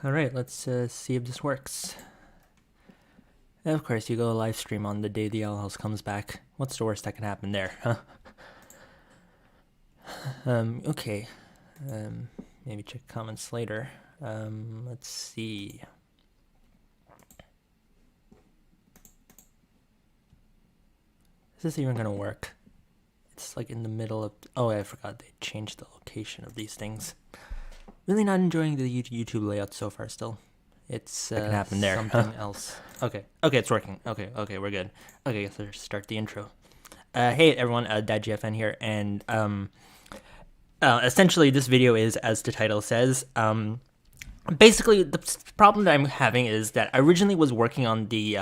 Alright, let's see if this works. And of course, you go live stream on the day the Owl House comes back. What's the worst that can happen there, huh? Okay. Maybe check comments later. Let's see. Is this even gonna work? It's like in the middle of... Oh, I forgot they changed the location of these things. Really not enjoying the YouTube layout so far still. It's can happen there. Something else. Okay, it's working. Okay, we're good. Okay, let's start the intro. Hey everyone, DadGFN here, and essentially this video is, as the title says, basically the problem that I'm having is that I originally was working on the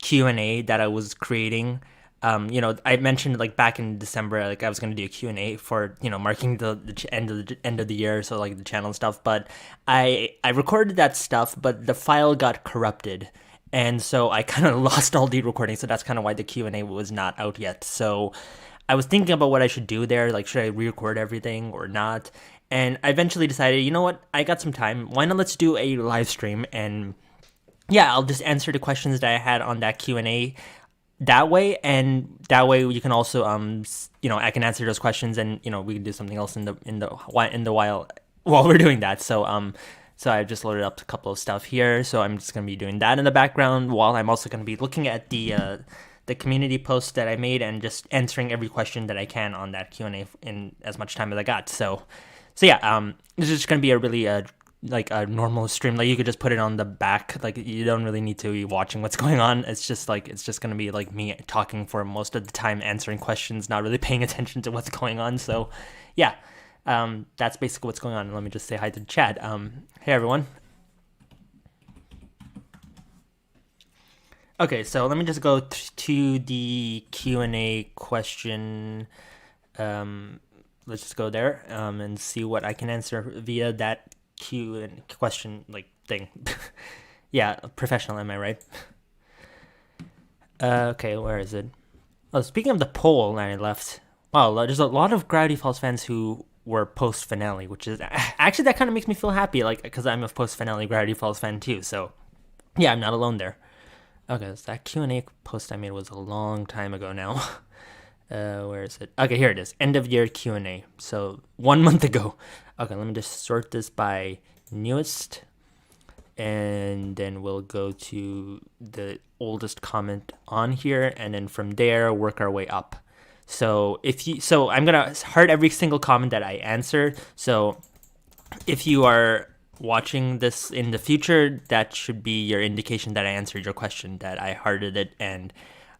Q&A that I was creating. I mentioned like back in December, like I was going to do a Q&A for, marking the end of the year. So like the channel and stuff, but I recorded that stuff, but the file got corrupted. And so I kind of lost all the recording. So that's kind of why the Q&A was not out yet. So I was thinking about what I should do there. Like, should I re-record everything or not? And I eventually decided, you know what? I got some time. Why not let's do a live stream? And yeah, I'll just answer the questions that I had on that Q&A that way, and that way you can also I can answer those questions, and we can do something else in the while we're doing that. So I just loaded up a couple of stuff here, so I'm just going to be doing that in the background while I'm also going to be looking at the community post that I made and just answering every question that I can on that Q&A in as much time as I got. So yeah, this is just going to be a really like a normal stream. Like you could just put it on the back, like you don't really need to be watching what's going on. It's just gonna be like me talking for most of the time, answering questions, not really paying attention to what's going on. So yeah, that's basically what's going on. Let me just say hi to the chat. Hey everyone. Okay, so let me just go to the Q&A question. Let's just go there and see what I can answer via that Q and question thing. Yeah, professional, am I right? Okay, where is it? Oh, speaking of the poll that I left, wow, there's a lot of Gravity Falls fans who were post finale, which is actually, that kind of makes me feel happy, like, because I'm a post finale Gravity Falls fan too. So yeah, I'm not alone there. Okay, so that Q&A post I made was a long time ago now. Where is it? Okay, here it is. End of year Q&A. So 1 month ago. Okay, let me just sort this by newest, and then we'll go to the oldest comment on here, and then from there work our way up. So I'm gonna heart every single comment that I answer. So if you are watching this in the future, that should be your indication that I answered your question, that I hearted it, and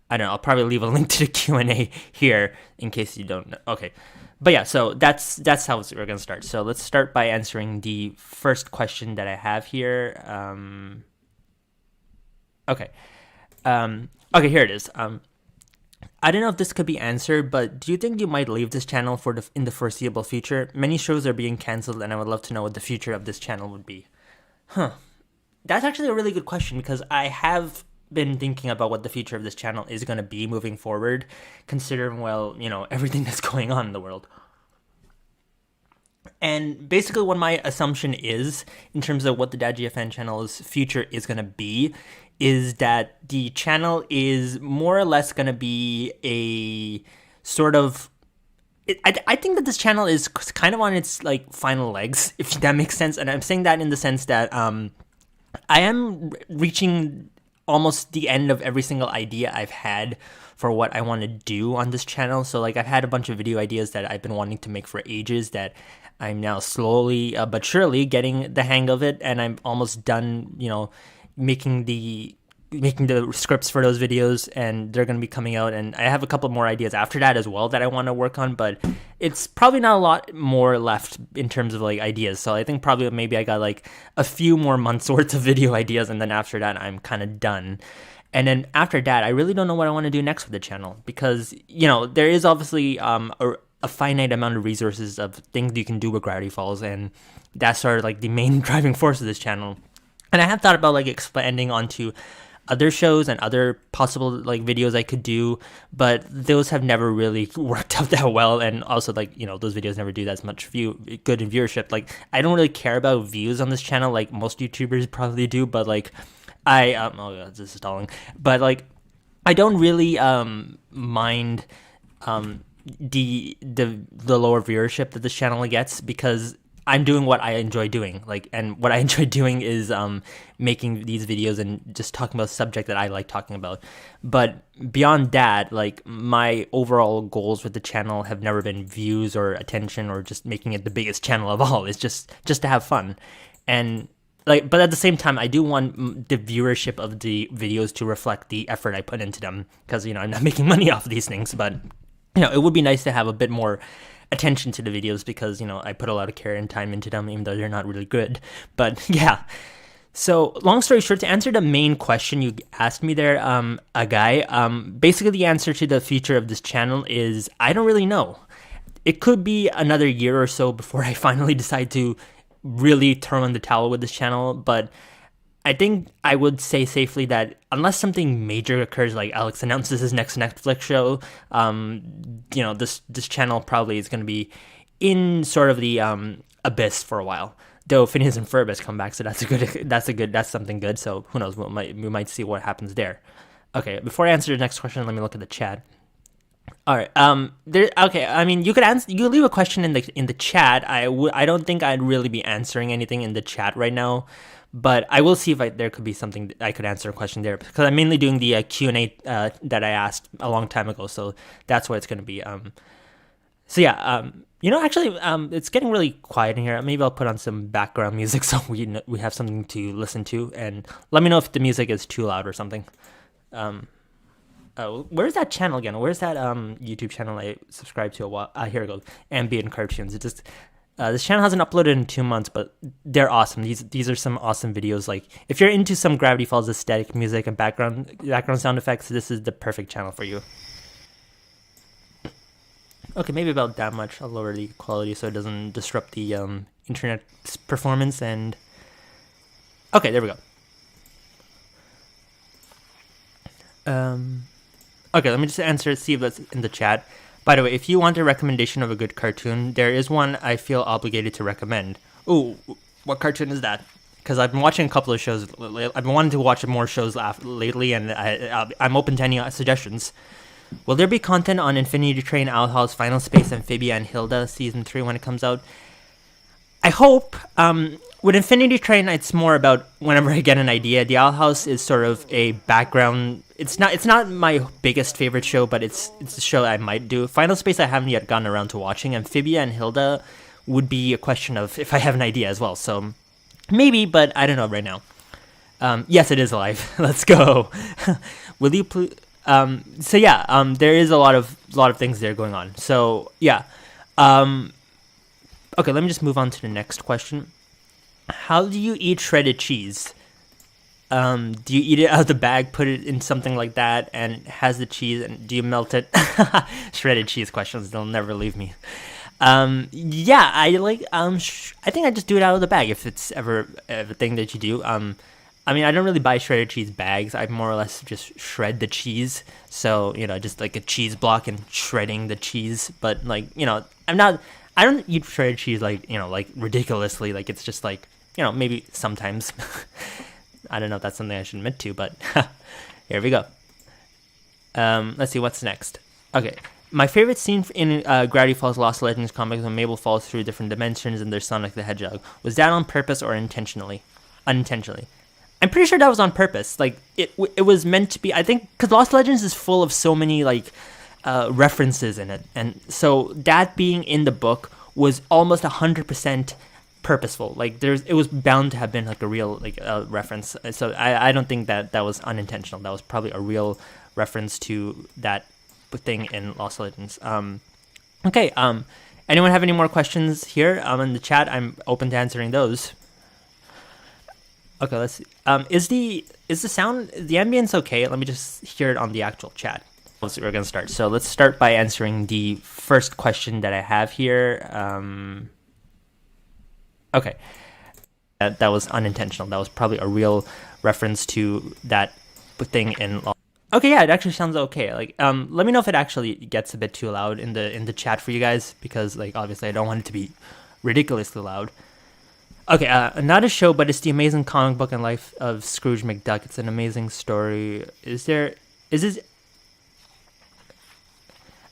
I don't know, I'll probably leave a link to the Q&A here in case you don't know. Okay. But yeah, so that's how we're going to start. So let's start by answering the first question that I have here. Okay, here it is. I don't know if this could be answered, but do you think you might leave this channel in the foreseeable future? Many shows are being canceled, and I would love to know what the future of this channel would be. That's actually a really good question, because I have been thinking about what the future of this channel is going to be moving forward, considering, everything that's going on in the world. And basically what my assumption is, in terms of what the DadGFN channel's future is going to be, is that the channel is more or less going to be a sort of... I think that this channel is kind of on its final legs, if that makes sense. And I'm saying that in the sense that I am reaching almost the end of every single idea I've had for what I want to do on this channel. So I've had a bunch of video ideas that I've been wanting to make for ages, that I'm now slowly but surely getting the hang of it, and I'm almost done, making the scripts for those videos, and they're going to be coming out, and I have a couple more ideas after that as well that I want to work on, but it's probably not a lot more left in terms of ideas. So I think probably maybe I got a few more months worth of video ideas, and then after that I'm kind of done. And then after that, I really don't know what I want to do next with the channel, because there is obviously a finite amount of resources of things you can do with Gravity Falls, and that's sort of the main driving force of this channel. And I have thought about expanding onto other shows and other possible like videos I could do, but those have never really worked out that well. And also, like, you know, those videos never do that much good in viewership. Like, I don't really care about views on this channel like most YouTubers probably do, but like oh god, this is stalling. But like, I don't really mind the lower viewership that this channel gets, because I'm doing what I enjoy doing. Like, and what I enjoy doing is making these videos and just talking about subject that I like talking about. But beyond that, like, my overall goals with the channel have never been views or attention or just making it the biggest channel of all. It's just to have fun. And like, but at the same time, I do want the viewership of the videos to reflect the effort I put into them, because, you know, I'm not making money off of these things, but, you know, it would be nice to have a bit more attention to the videos, because, you know, I put a lot of care and time into them, even though they're not really good. But yeah, so long story short, to answer the main question you asked me there, a guy, basically the answer to the future of this channel is I don't really know. It could be another year or so before I finally decide to really throw in the towel with this channel, but I think I would say safely that unless something major occurs, like Alex announces his next Netflix show, you know, this channel probably is going to be in sort of the abyss for a while. Though Phineas and Ferb has come back, so that's something good. So who knows? We might see what happens there. Okay, before I answer the next question, let me look at the chat. All right. Okay. I mean, you could leave a question in the chat. I don't think I'd really be answering anything in the chat right now, but I will see if there could be something I could answer a question there, because I'm mainly doing the Q&A that I asked a long time ago. So that's what it's going to be. So yeah. You know, actually, it's getting really quiet in here. Maybe I'll put on some background music so we have something to listen to, and let me know if the music is too loud or something. Where's that channel again? Where's that YouTube channel I subscribed to a while? Here it goes. Ambient Cartoons. It just this channel hasn't uploaded in 2 months, but they're awesome. These are some awesome videos. Like, if you're into some Gravity Falls aesthetic music and background sound effects, this is the perfect channel for you. Okay, maybe about that much. I'll lower the quality so it doesn't disrupt the internet performance. And okay, there we go. Okay, let me just see if that's in the chat. By the way, if you want a recommendation of a good cartoon, there is one I feel obligated to recommend. Ooh, what cartoon is that? Because I've been watching a couple of shows. I've been wanting to watch more shows lately, and I'm open to any suggestions. Will there be content on Infinity Train, Owl House, Final Space, Amphibia, and Hilda Season 3 when it comes out? I hope. With Infinity Train, it's more about whenever I get an idea. The Owl House is sort of a background. It's not my biggest favorite show, but it's a show I might do. Final Space I haven't yet gotten around to watching. Amphibia and Hilda would be a question of if I have an idea as well. So maybe, but I don't know right now. Yes, it is live. Let's go. Will you please? So yeah, there is a lot of things there going on. So yeah. Okay, let me just move on to the next question. How do you eat shredded cheese? Do you eat it out of the bag, put it in something like that, and it has the cheese, and do you melt it? Shredded cheese questions, they'll never leave me. Yeah, I like, I think I just do it out of the bag if it's ever a thing that you do. I mean, I don't really buy shredded cheese bags. I more or less just shred the cheese. So, you know, just like a cheese block and shredding the cheese. But, like, you know, I don't eat shredded cheese, like, you know, like ridiculously. Like, it's just like, you know, maybe sometimes. I don't know if that's something I should admit to, but here we go. Let's see, what's next? Okay. My favorite scene in Gravity Falls Lost Legends comics when Mabel falls through different dimensions and there's Sonic the Hedgehog. Was that on purpose or unintentionally? I'm pretty sure that was on purpose. Like, it was meant to be, I think, because Lost Legends is full of so many, like, references in it. And so that being in the book was almost 100% purposeful. Like, it was bound to have been, like, a real, like, reference. So I don't think that was unintentional. That was probably a real reference to that thing in Lost Legends. Okay, anyone have any more questions here in the chat? I'm open to answering those. Okay, let's see. Is the sound, the ambience okay? Let me just hear it on the actual chat. Let's see, we're gonna start. So let's start by answering the first question that I have here. Okay, that was unintentional. That was probably a real reference to that thing in. Okay, yeah, it actually sounds okay. Like, let me know if it actually gets a bit too loud in the chat for you guys, because like obviously I don't want it to be ridiculously loud. Okay, not a show, but it's the amazing comic book and life of Scrooge McDuck. It's an amazing story. Is this?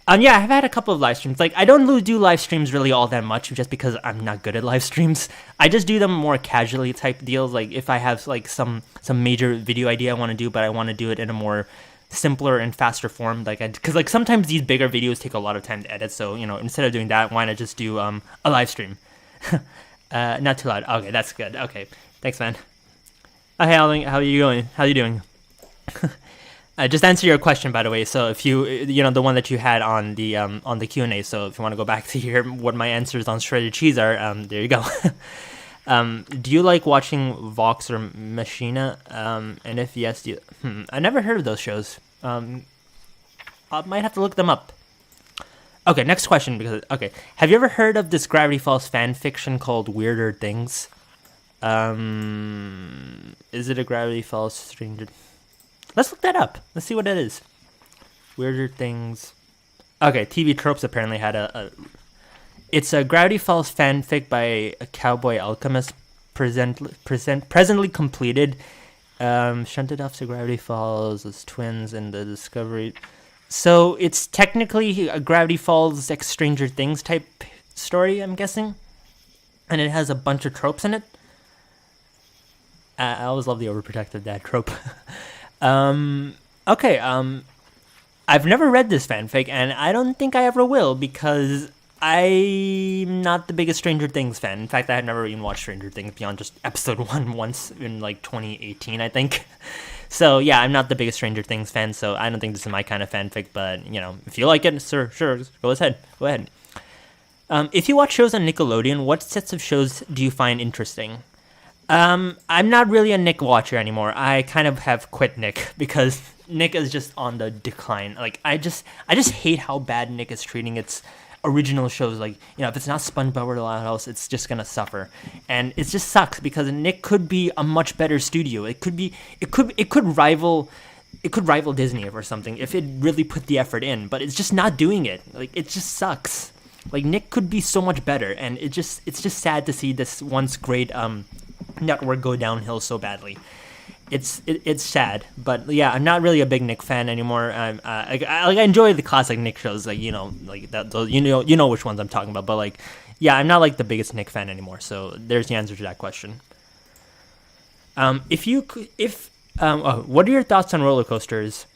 Yeah, I've had a couple of live streams. Like, I don't do live streams really all that much, just because I'm not good at live streams. I just do them more casually type deals. Like, if I have like some major video idea I want to do, but I want to do it in a more simpler and faster form, like, because like sometimes these bigger videos take a lot of time to edit. So instead of doing that, why not just do a live stream? Not too loud. Okay, that's good. Okay, thanks, man. Hey, Alan, how are you going? How are you doing? Just answer your question, by the way. So if the one that you had on the Q&A. So if you want to go back to hear what my answers on shredded cheese are, there you go. Do you like watching Vox or Machina? And if yes, I never heard of those shows. I might have to look them up. Okay, next question. Have you ever heard of this Gravity Falls fan fiction called Weirder Things? Is it a Gravity Falls Stranger? Let's look that up. Let's see what it is. Weirder Things. Okay, TV Tropes apparently had it's a Gravity Falls fanfic by a cowboy alchemist, presently completed. Shunted off to Gravity Falls as twins in the Discovery. So it's technically a Gravity Falls X Stranger Things type story, I'm guessing. And it has a bunch of tropes in it. I always love the overprotective dad trope. Okay, I've never read this fanfic, and I don't think I ever will, because I'm not the biggest Stranger Things fan. In fact, I had never even watched Stranger Things beyond just episode 1 once in like 2018, I think. So yeah, I'm not the biggest Stranger Things fan, so I don't think this is my kind of fanfic, but if you like it, sure, go ahead. If you watch shows on Nickelodeon, what sets of shows do you find interesting? I'm not really a Nick watcher anymore. I kind of have quit Nick because Nick is just on the decline. Like, I just hate how bad Nick is treating its original shows. Like, if it's not SpongeBob or the Loud House, it's just gonna suffer, and it just sucks because Nick could be a much better studio. It could rival Disney or something if it really put the effort in, but it's just not doing it. Like, it just sucks. Like, Nick could be so much better, and it's just sad to see this once great network go downhill so badly. It's sad, but yeah, I'm not really a big Nick fan anymore. I enjoy the classic Nick shows, like like that. Those, which ones I'm talking about. But like, yeah, I'm not like the biggest Nick fan anymore. So there's the answer to that question. What are your thoughts on roller coasters?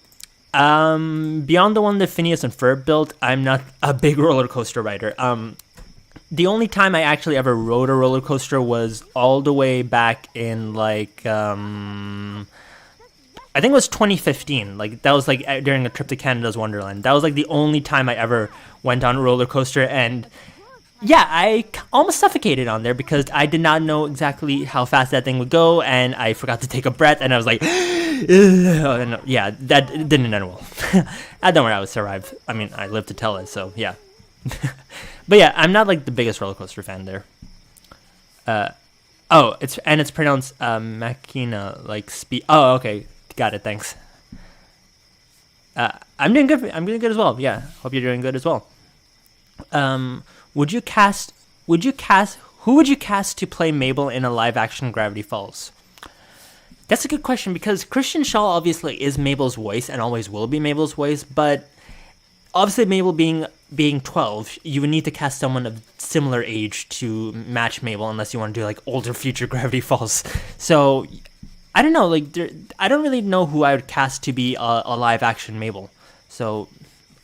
Beyond the one that Phineas and Ferb built, I'm not a big roller coaster rider. The only time I actually ever rode a roller coaster was all the way back in like I think it was 2015. Like, that was like during a trip to Canada's Wonderland. That was like the only time I ever went on a roller coaster, and yeah, I almost suffocated on there because I did not know exactly how fast that thing would go, and I forgot to take a breath, and I was like, yeah, that didn't end well. I don't worry, I would survive. I mean, I lived to tell it, so yeah. But yeah, I'm not like the biggest roller coaster fan there. It's pronounced Machina, like speed. Oh, okay, got it. Thanks. I'm doing good. I'm doing good as well. Yeah, hope you're doing good as well. Who would you cast to play Mabel in a live-action Gravity Falls? That's a good question, because Christian Shaw obviously is Mabel's voice and always will be Mabel's voice, but obviously Mabel being 12, you would need to cast someone of similar age to match Mabel, unless you want to do like older future Gravity Falls. So I don't know, like I don't really know who I would cast to be a live action Mabel. So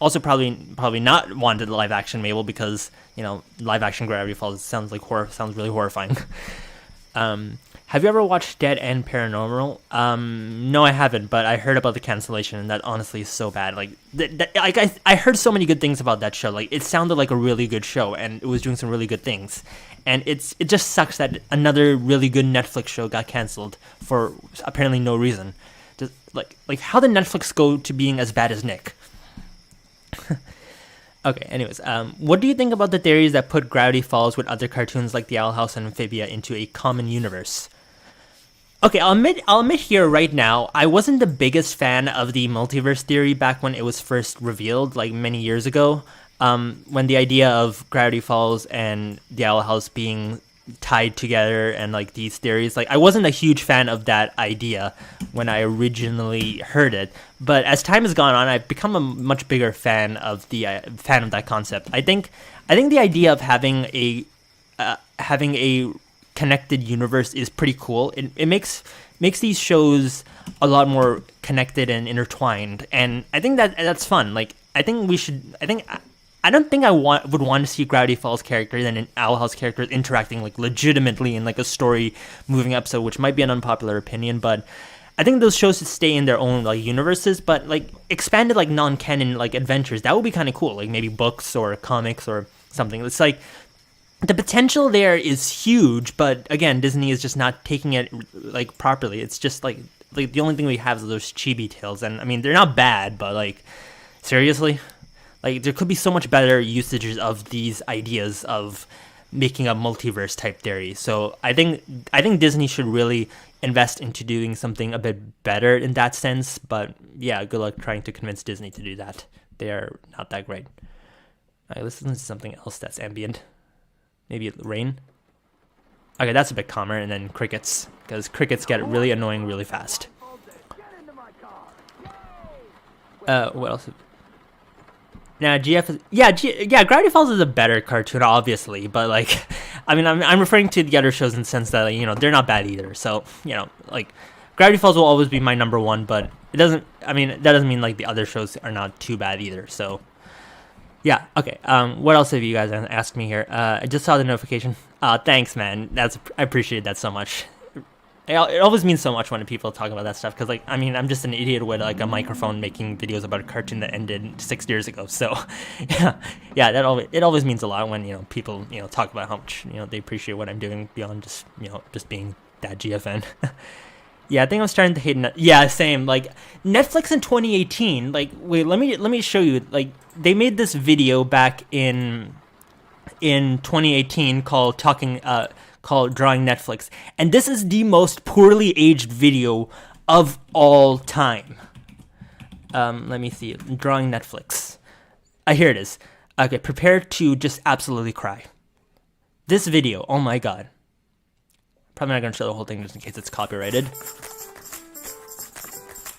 also probably not wanted live action Mabel, because live action Gravity Falls sounds really horrifying. Have you ever watched Dead End Paranormal? No, I haven't, but I heard about the cancellation, and that honestly is so bad. Like, I heard so many good things about that show. Like, it sounded like a really good show, and it was doing some really good things. And it just sucks that another really good Netflix show got canceled for apparently no reason. Just like how did Netflix go to being as bad as Nick? Okay, anyways, what do you think about the theories that put Gravity Falls with other cartoons like The Owl House and Amphibia into a common universe? Okay, I'll admit here right now, I wasn't the biggest fan of the multiverse theory back when it was first revealed, like many years ago. When the idea of Gravity Falls and the Owl House being tied together and like these theories, like I wasn't a huge fan of that idea when I originally heard it. But as time has gone on, I've become a much bigger fan of that concept. I think the idea of having a connected universe is pretty cool. It makes these shows a lot more connected and intertwined, and I think that's fun. Like I think we should. I don't think would want to see Gravity Falls characters and Owl House characters interacting like legitimately in like a story moving episode, which might be an unpopular opinion, but I think those shows should stay in their own like universes, but like expanded like non-canon like adventures, that would be kind of cool. Like maybe books or comics or something. It's like the potential there is huge, but again, Disney is just not taking it like properly. It's just like the only thing we have is those chibi tales, and I mean they're not bad, but like seriously, like there could be so much better usages of these ideas of making a multiverse type theory. So I think Disney should really invest into doing something a bit better in that sense. But yeah, good luck trying to convince Disney to do that. They are not that great. All right, let's listen to something else that's ambient. Maybe rain. Okay, that's a bit calmer, and then crickets, because crickets get really annoying really fast. What else? Now, GF is, yeah, Gravity Falls is a better cartoon, obviously, but like, I mean, I'm referring to the other shows in the sense that, you know, they're not bad either. So, you know, like, Gravity Falls will always be my number one, but that doesn't mean like the other shows are not too bad either. So, yeah, okay. What else have you guys asked me here? I just saw the notification. Thanks, man. I appreciate that so much. It always means so much when people talk about that stuff, because like, I mean, I'm just an idiot with like a microphone making videos about a cartoon that ended 6 years ago. So yeah, it always means a lot when, you know, people, you know, talk about how much, you know, they appreciate what I'm doing beyond just, you know, just being that GFN. Yeah, I think I'm starting to hate yeah, same. Like Netflix in 2018, like wait, let me show you. Like they made this video back in 2018 called Drawing Netflix, and this is the most poorly aged video of all time. Let me see. Drawing Netflix. Here it is. Okay, prepare to just absolutely cry. This video, oh my god. Probably not gonna show the whole thing just in case it's copyrighted.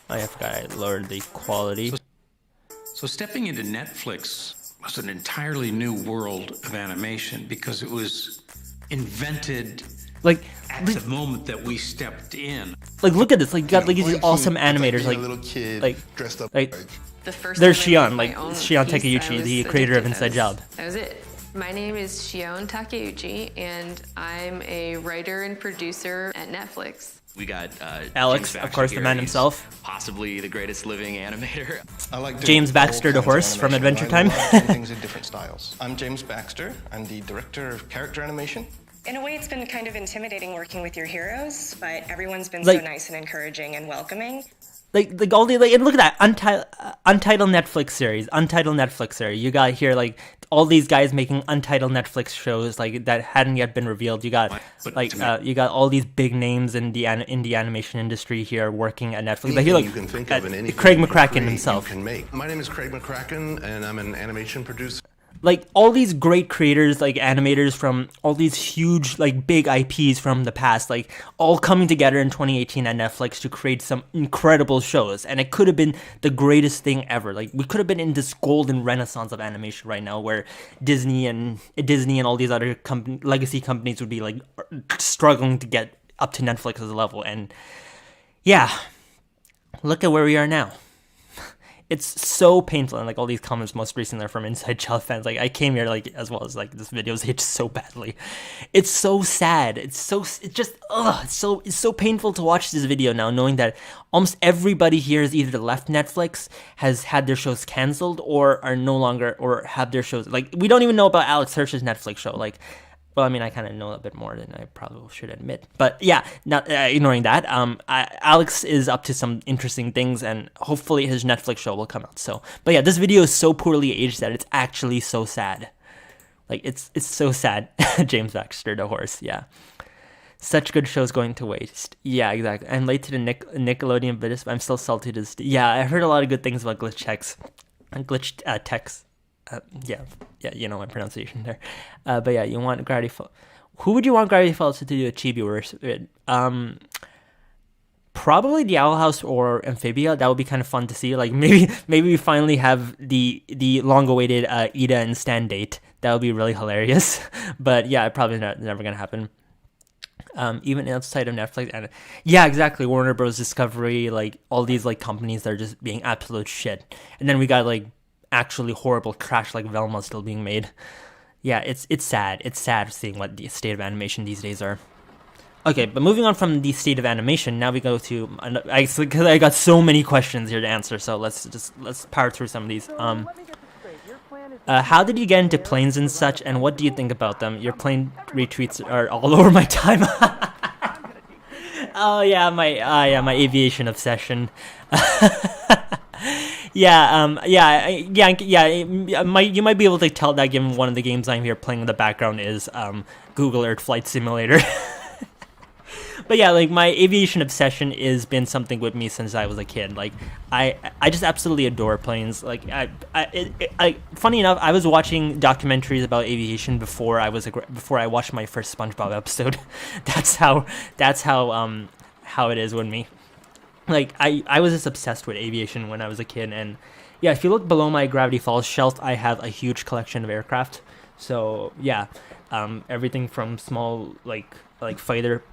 Oh yeah, I forgot I lowered the quality. So stepping into Netflix was an entirely new world of animation because it was invented like at the moment that we stepped in. Like look at this, like you got like these awesome animators, like a little kid, like dressed up. Like there's Shion, like Shion Takeuchi, the creator of Inside Job. That was it. My name is Shion Takeuchi, and I'm a writer and producer at Netflix. We got Alex, of course, the man himself. Possibly the greatest living animator. I like James Baxter, the horse from Adventure Time. Things in different styles. I'm James Baxter. I'm the director of character animation. In a way, it's been kind of intimidating working with your heroes, but everyone's been like, so nice and encouraging and welcoming. Like all the and look at that untitled Netflix series. You got here like all these guys making untitled Netflix shows like that hadn't yet been revealed. You got like you got all these big names in the animation industry here working at Netflix. Like, you can think of Craig McCracken himself. My name is Craig McCracken, and I'm an animation producer. Like all these great creators, like animators from all these huge, like big IPs from the past, like all coming together in 2018 at Netflix to create some incredible shows. And it could have been the greatest thing ever. Like we could have been in this golden renaissance of animation right now, where Disney and all these other legacy companies would be like struggling to get up to Netflix's level. And yeah, look at where we are now. It's so painful, and like all these comments most recently are from Inside Job fans. Like I came here like as well as like this video was aged so badly. It's so sad. It's so painful to watch this video now, knowing that almost everybody here has either left Netflix, has had their shows canceled, or are no longer, or have their shows. Like we don't even know about Alex Hirsch's Netflix show. Like, well, I mean, I kind of know a bit more than I probably should admit. But yeah, not ignoring that, Alex is up to some interesting things, and hopefully his Netflix show will come out. So, but yeah, this video is so poorly aged that it's actually so sad. Like, it's so sad. James Baxter, the horse, yeah. Such good shows going to waste. Yeah, exactly. I'm late to the Nickelodeon videos, but I'm still salty to this. Yeah, I heard a lot of good things about glitch checks, glitch text. Yeah, you know my pronunciation there. But yeah, you want Gravity Falls. Who would you want Gravity Falls to do a chibi verse with? Probably the Owl House or Amphibia. That would be kind of fun to see. Like maybe we finally have the long-awaited Ida and Stan date. That would be really hilarious. But yeah, probably never gonna happen. Even outside of Netflix, and yeah, exactly, Warner Bros. Discovery, like all these like companies that are just being absolute shit, and then we got like actually horrible trash like Velma still being made. Yeah, it's sad. It's sad seeing what the state of animation these days are. Okay, but moving on from the state of animation, now we go to because I got so many questions here to answer, so let's power through some of these. How did you get into planes and such, and what do you think about them? Your plane retweets are all over my time. Oh yeah, my aviation obsession. You might be able to tell that given one of the games I'm here playing in the background is Google Earth Flight Simulator. But yeah, like my aviation obsession has been something with me since I was a kid. Like I just absolutely adore planes. Like funny enough, I was watching documentaries about aviation before I watched my first SpongeBob episode. That's how it is with me. Like I was just obsessed with aviation when I was a kid, and yeah, if you look below my Gravity Falls shelf, I have a huge collection of aircraft. So yeah, everything from small like fighter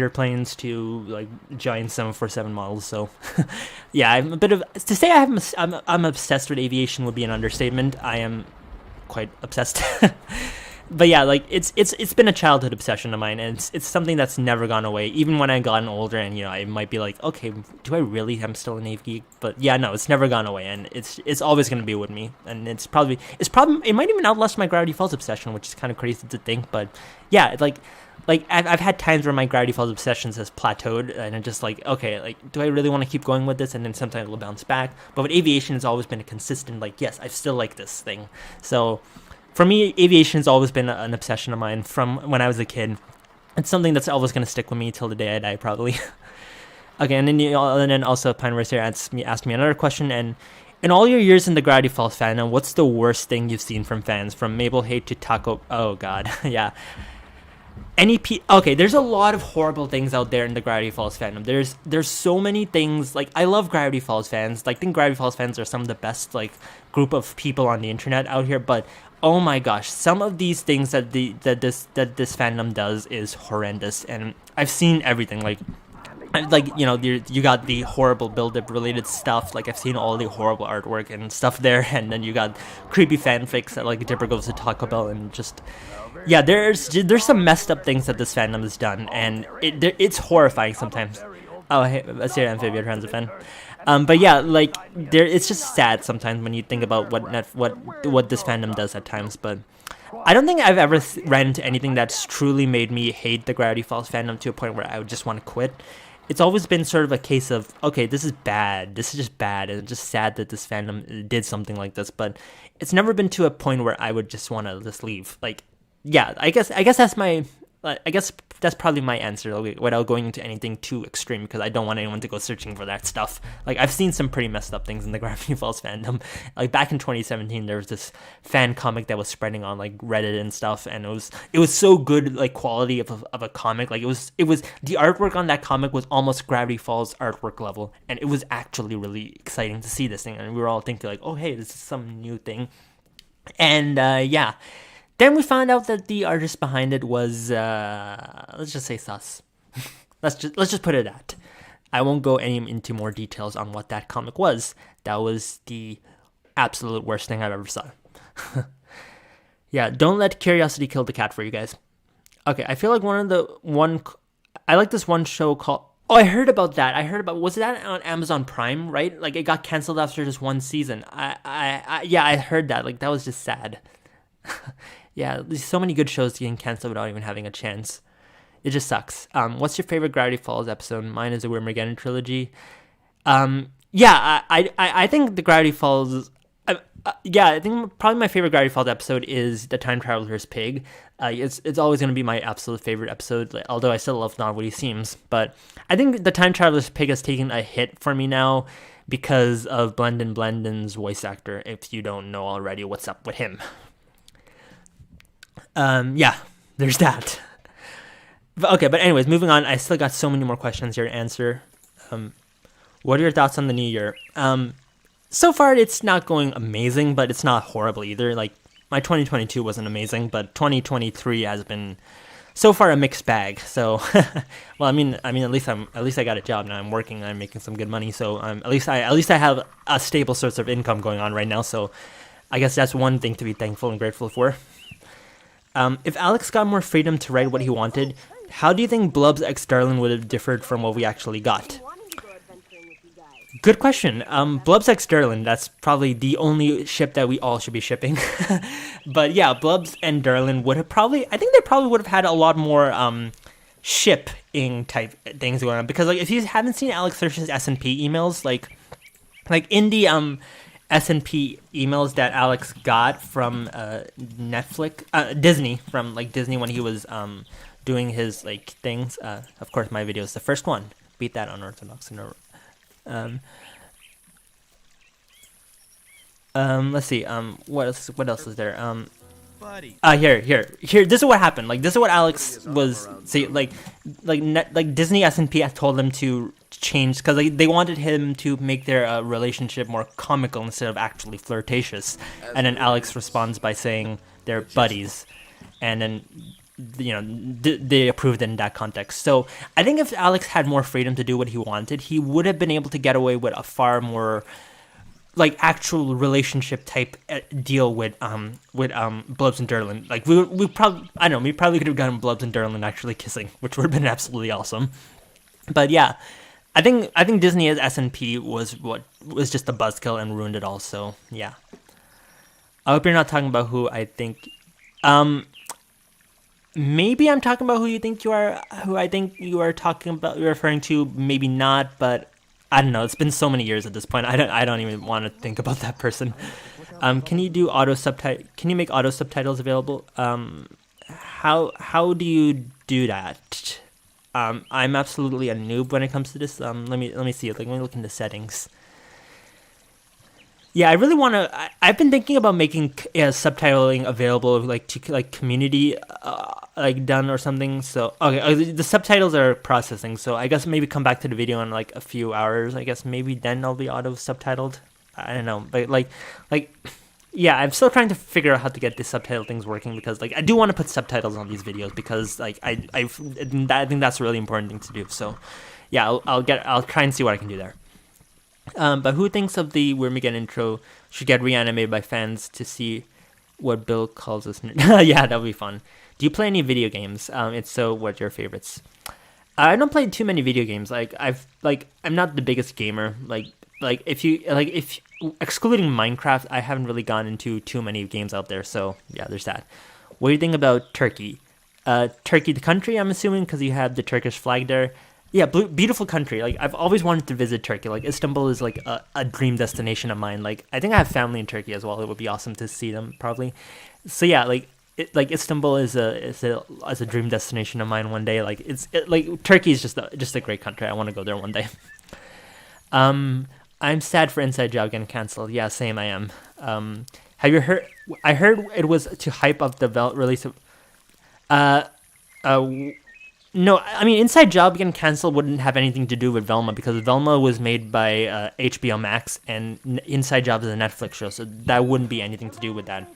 planes to like giant 747 models. So yeah, I'm a bit of to say I'm obsessed with aviation would be an understatement. I am quite obsessed. But yeah, like it's been a childhood obsession of mine, and it's something that's never gone away. Even when I've gotten older, and you know, I might be like, okay, do I really? I'm still a Navy geek, but yeah, no, it's never gone away, and it's always gonna be with me. And it might even outlast my Gravity Falls obsession, which is kind of crazy to think. But yeah, like I've had times where my Gravity Falls obsessions has plateaued, and I'm just like, okay, like do I really want to keep going with this? And then sometimes it'll bounce back. But with aviation, it's always been a consistent like, yes, I still like this thing. So for me, aviation has always been an obsession of mine from when I was a kid. It's something that's always going to stick with me till the day I die, probably. Okay, and then also Pineverse here asked me another question. And in all your years in the Gravity Falls fandom, what's the worst thing you've seen from fans? From Mabel hate to Taco... Oh, God. Yeah. Okay, there's a lot of horrible things out there in the Gravity Falls fandom. There's so many things. Like, I love Gravity Falls fans. Like, I think Gravity Falls fans are some of the best, like, group of people on the internet out here. But oh my gosh, some of these things that this fandom does is horrendous, and I've seen everything. Like you know, you got the horrible build-up related stuff. Like I've seen all the horrible artwork and stuff there, and then you got creepy fanfics that like Dipper goes to Taco Bell, and just yeah, there's some messed up things that this fandom has done, and it's horrifying sometimes. Oh, hey, let's hear Amphibia Transit fan. But yeah, like it's just sad sometimes when you think about what this fandom does at times. But I don't think I've ever ran into anything that's truly made me hate the Gravity Falls fandom to a point where I would just want to quit. It's always been sort of a case of, okay, this is bad. This is just bad, and it's just sad that this fandom did something like this. But it's never been to a point where I would just want to just leave. Like, yeah, I guess that's my. I guess that's probably my answer without going into anything too extreme, because I don't want anyone to go searching for that stuff. Like, I've seen some pretty messed up things in the Gravity Falls fandom. Like, back in 2017, there was this fan comic that was spreading on, like, Reddit and stuff, and it was so good, like, quality of a comic. Like, it was the artwork on that comic was almost Gravity Falls artwork level, and it was actually really exciting to see this thing, and we were all thinking, like, oh, hey, this is some new thing. And, yeah. Then we found out that the artist behind it was, let's just say sus. let's just put it at. I won't go into more details on what that comic was. That was the absolute worst thing I've ever saw. Yeah, don't let curiosity kill the cat for you guys. Okay, I feel like I like this one show called... Oh, I heard about that. Was that on Amazon Prime, right? Like, it got canceled after just one season. Yeah, I heard that. Like, that was just sad. Yeah, there's so many good shows getting canceled without even having a chance. It just sucks. What's your favorite Gravity Falls episode? Mine is the Wyrmageddon trilogy. Yeah, I think the Gravity Falls... Yeah, I think probably my favorite Gravity Falls episode is the Time Traveler's Pig. It's always going to be my absolute favorite episode, like, although I still love Not What He Seems. But I think the Time Traveler's Pig has taken a hit for me now because of Blendon's voice actor. If you don't know already what's up with him. Yeah, there's that. But anyways, moving on. I still got so many more questions here to answer. What are your thoughts on the new year? So far, it's not going amazing, but it's not horrible either. Like, my 2022 wasn't amazing, but 2023 has been so far a mixed bag. So, well, I mean, at least I got a job now. I'm working. I'm making some good money. So, at least I have a stable source of income going on right now. So, I guess that's one thing to be thankful and grateful for. If Alex got more freedom to write what he wanted, how do you think Blub's X Darlin would have differed from what we actually got? Good question. Blub's X Darlin, that's probably the only ship that we all should be shipping. But yeah, Blubs and Darlin would have I think they probably would have had a lot more shipping type things going on. Because like if you haven't seen Alex Hirsch's S&P emails, like in the S&P emails that Alex got from Disney, from like Disney when he was doing his like things. Of course, my video is the first one. Beat that unorthodox. Let's see. What else is there? Here. This is what happened. Like, this is what Alex was saying. Like Disney S&P had told him to change because they wanted him to make their relationship more comical instead of actually flirtatious. And then Alex responds by saying they're buddies, and then they approved it in that context. So I think if Alex had more freedom to do what he wanted, he would have been able to get away with a far more like actual relationship type deal with Blubs and Darlin. Like we probably could have gotten Blubs and Darlin actually kissing, which would have been absolutely awesome. But yeah, I think Disney as S&P was just a buzzkill and ruined it all. So yeah, I hope you're not talking about who I think. Maybe I'm talking about who I think you are talking about. You're referring to. Maybe not, but I don't know. It's been so many years at this point. I don't even want to think about that person. Can you do auto subtitle? Can you make auto subtitles available? How do you do that? I'm absolutely a noob when it comes to this. Let me see. Like, let me look into settings. Yeah, I really want to. I've been thinking about making subtitling available, like to like community, like done or something. So okay, the subtitles are processing. So I guess maybe come back to the video in like a few hours. I guess maybe then I'll be auto subtitled. I don't know, but like, yeah, I'm still trying to figure out how to get the subtitle things working because like I do want to put subtitles on these videos because like I think that's a really important thing to do. So yeah, I'll try and see what I can do there. But who thinks of the Wyrmigan intro should get reanimated by fans to see what Bill calls us? Yeah, that would be fun. Do you play any video games? If so, what are your favorites? I don't play too many video games. I'm not the biggest gamer. If excluding Minecraft, I haven't really gone into too many games out there. So yeah, there's that. What do you think about Turkey? Turkey, the country, I'm assuming, because you have the Turkish flag there. Yeah, beautiful country. Like, I've always wanted to visit Turkey. Like, Istanbul is like a dream destination of mine. Like, I think I have family in Turkey as well. It would be awesome to see them probably. So yeah, like Istanbul is a dream destination of mine one day. Like Turkey is just a great country. I want to go there one day. I'm sad for Inside Job getting canceled. Yeah, same. I am. Have you heard? I heard it was to hype up the release of. No, I mean, Inside Job getting canceled wouldn't have anything to do with Velma because Velma was made by HBO Max and Inside Job is a Netflix show, so that wouldn't be anything to do with that.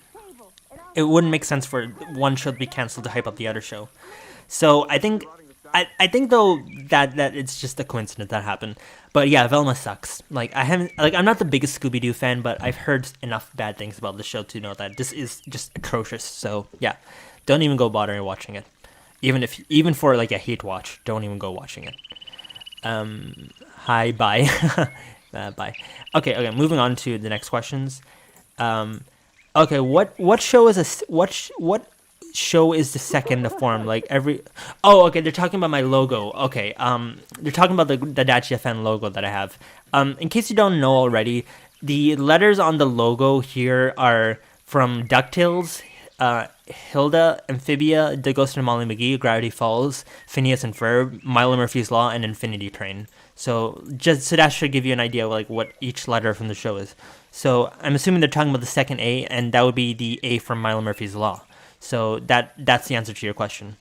It wouldn't make sense for one show to be canceled to hype up the other show. So I think though that it's just a coincidence that happened. But yeah, Velma sucks. I'm not the biggest Scooby-Doo fan, but I've heard enough bad things about the show to know that this is just atrocious. So yeah, don't even go bother watching it. Even for like a hate watch, don't even go watching it. Hi, bye. Bye. Okay, moving on to the next questions. Okay, what show is what show is the second to form? Like every. Oh, okay, they're talking about my logo. Okay, they're talking about the Dachi FN logo that I have. In case you don't know already, the letters on the logo here are from DuckTales, Hilda, Amphibia, The Ghost of Molly McGee, Gravity Falls, Phineas and Ferb, Milo Murphy's Law, and Infinity Train. So that should give you an idea of like what each letter from the show is. So I'm assuming they're talking about the second A, and that would be the A from Milo Murphy's Law. So that's the answer to your question.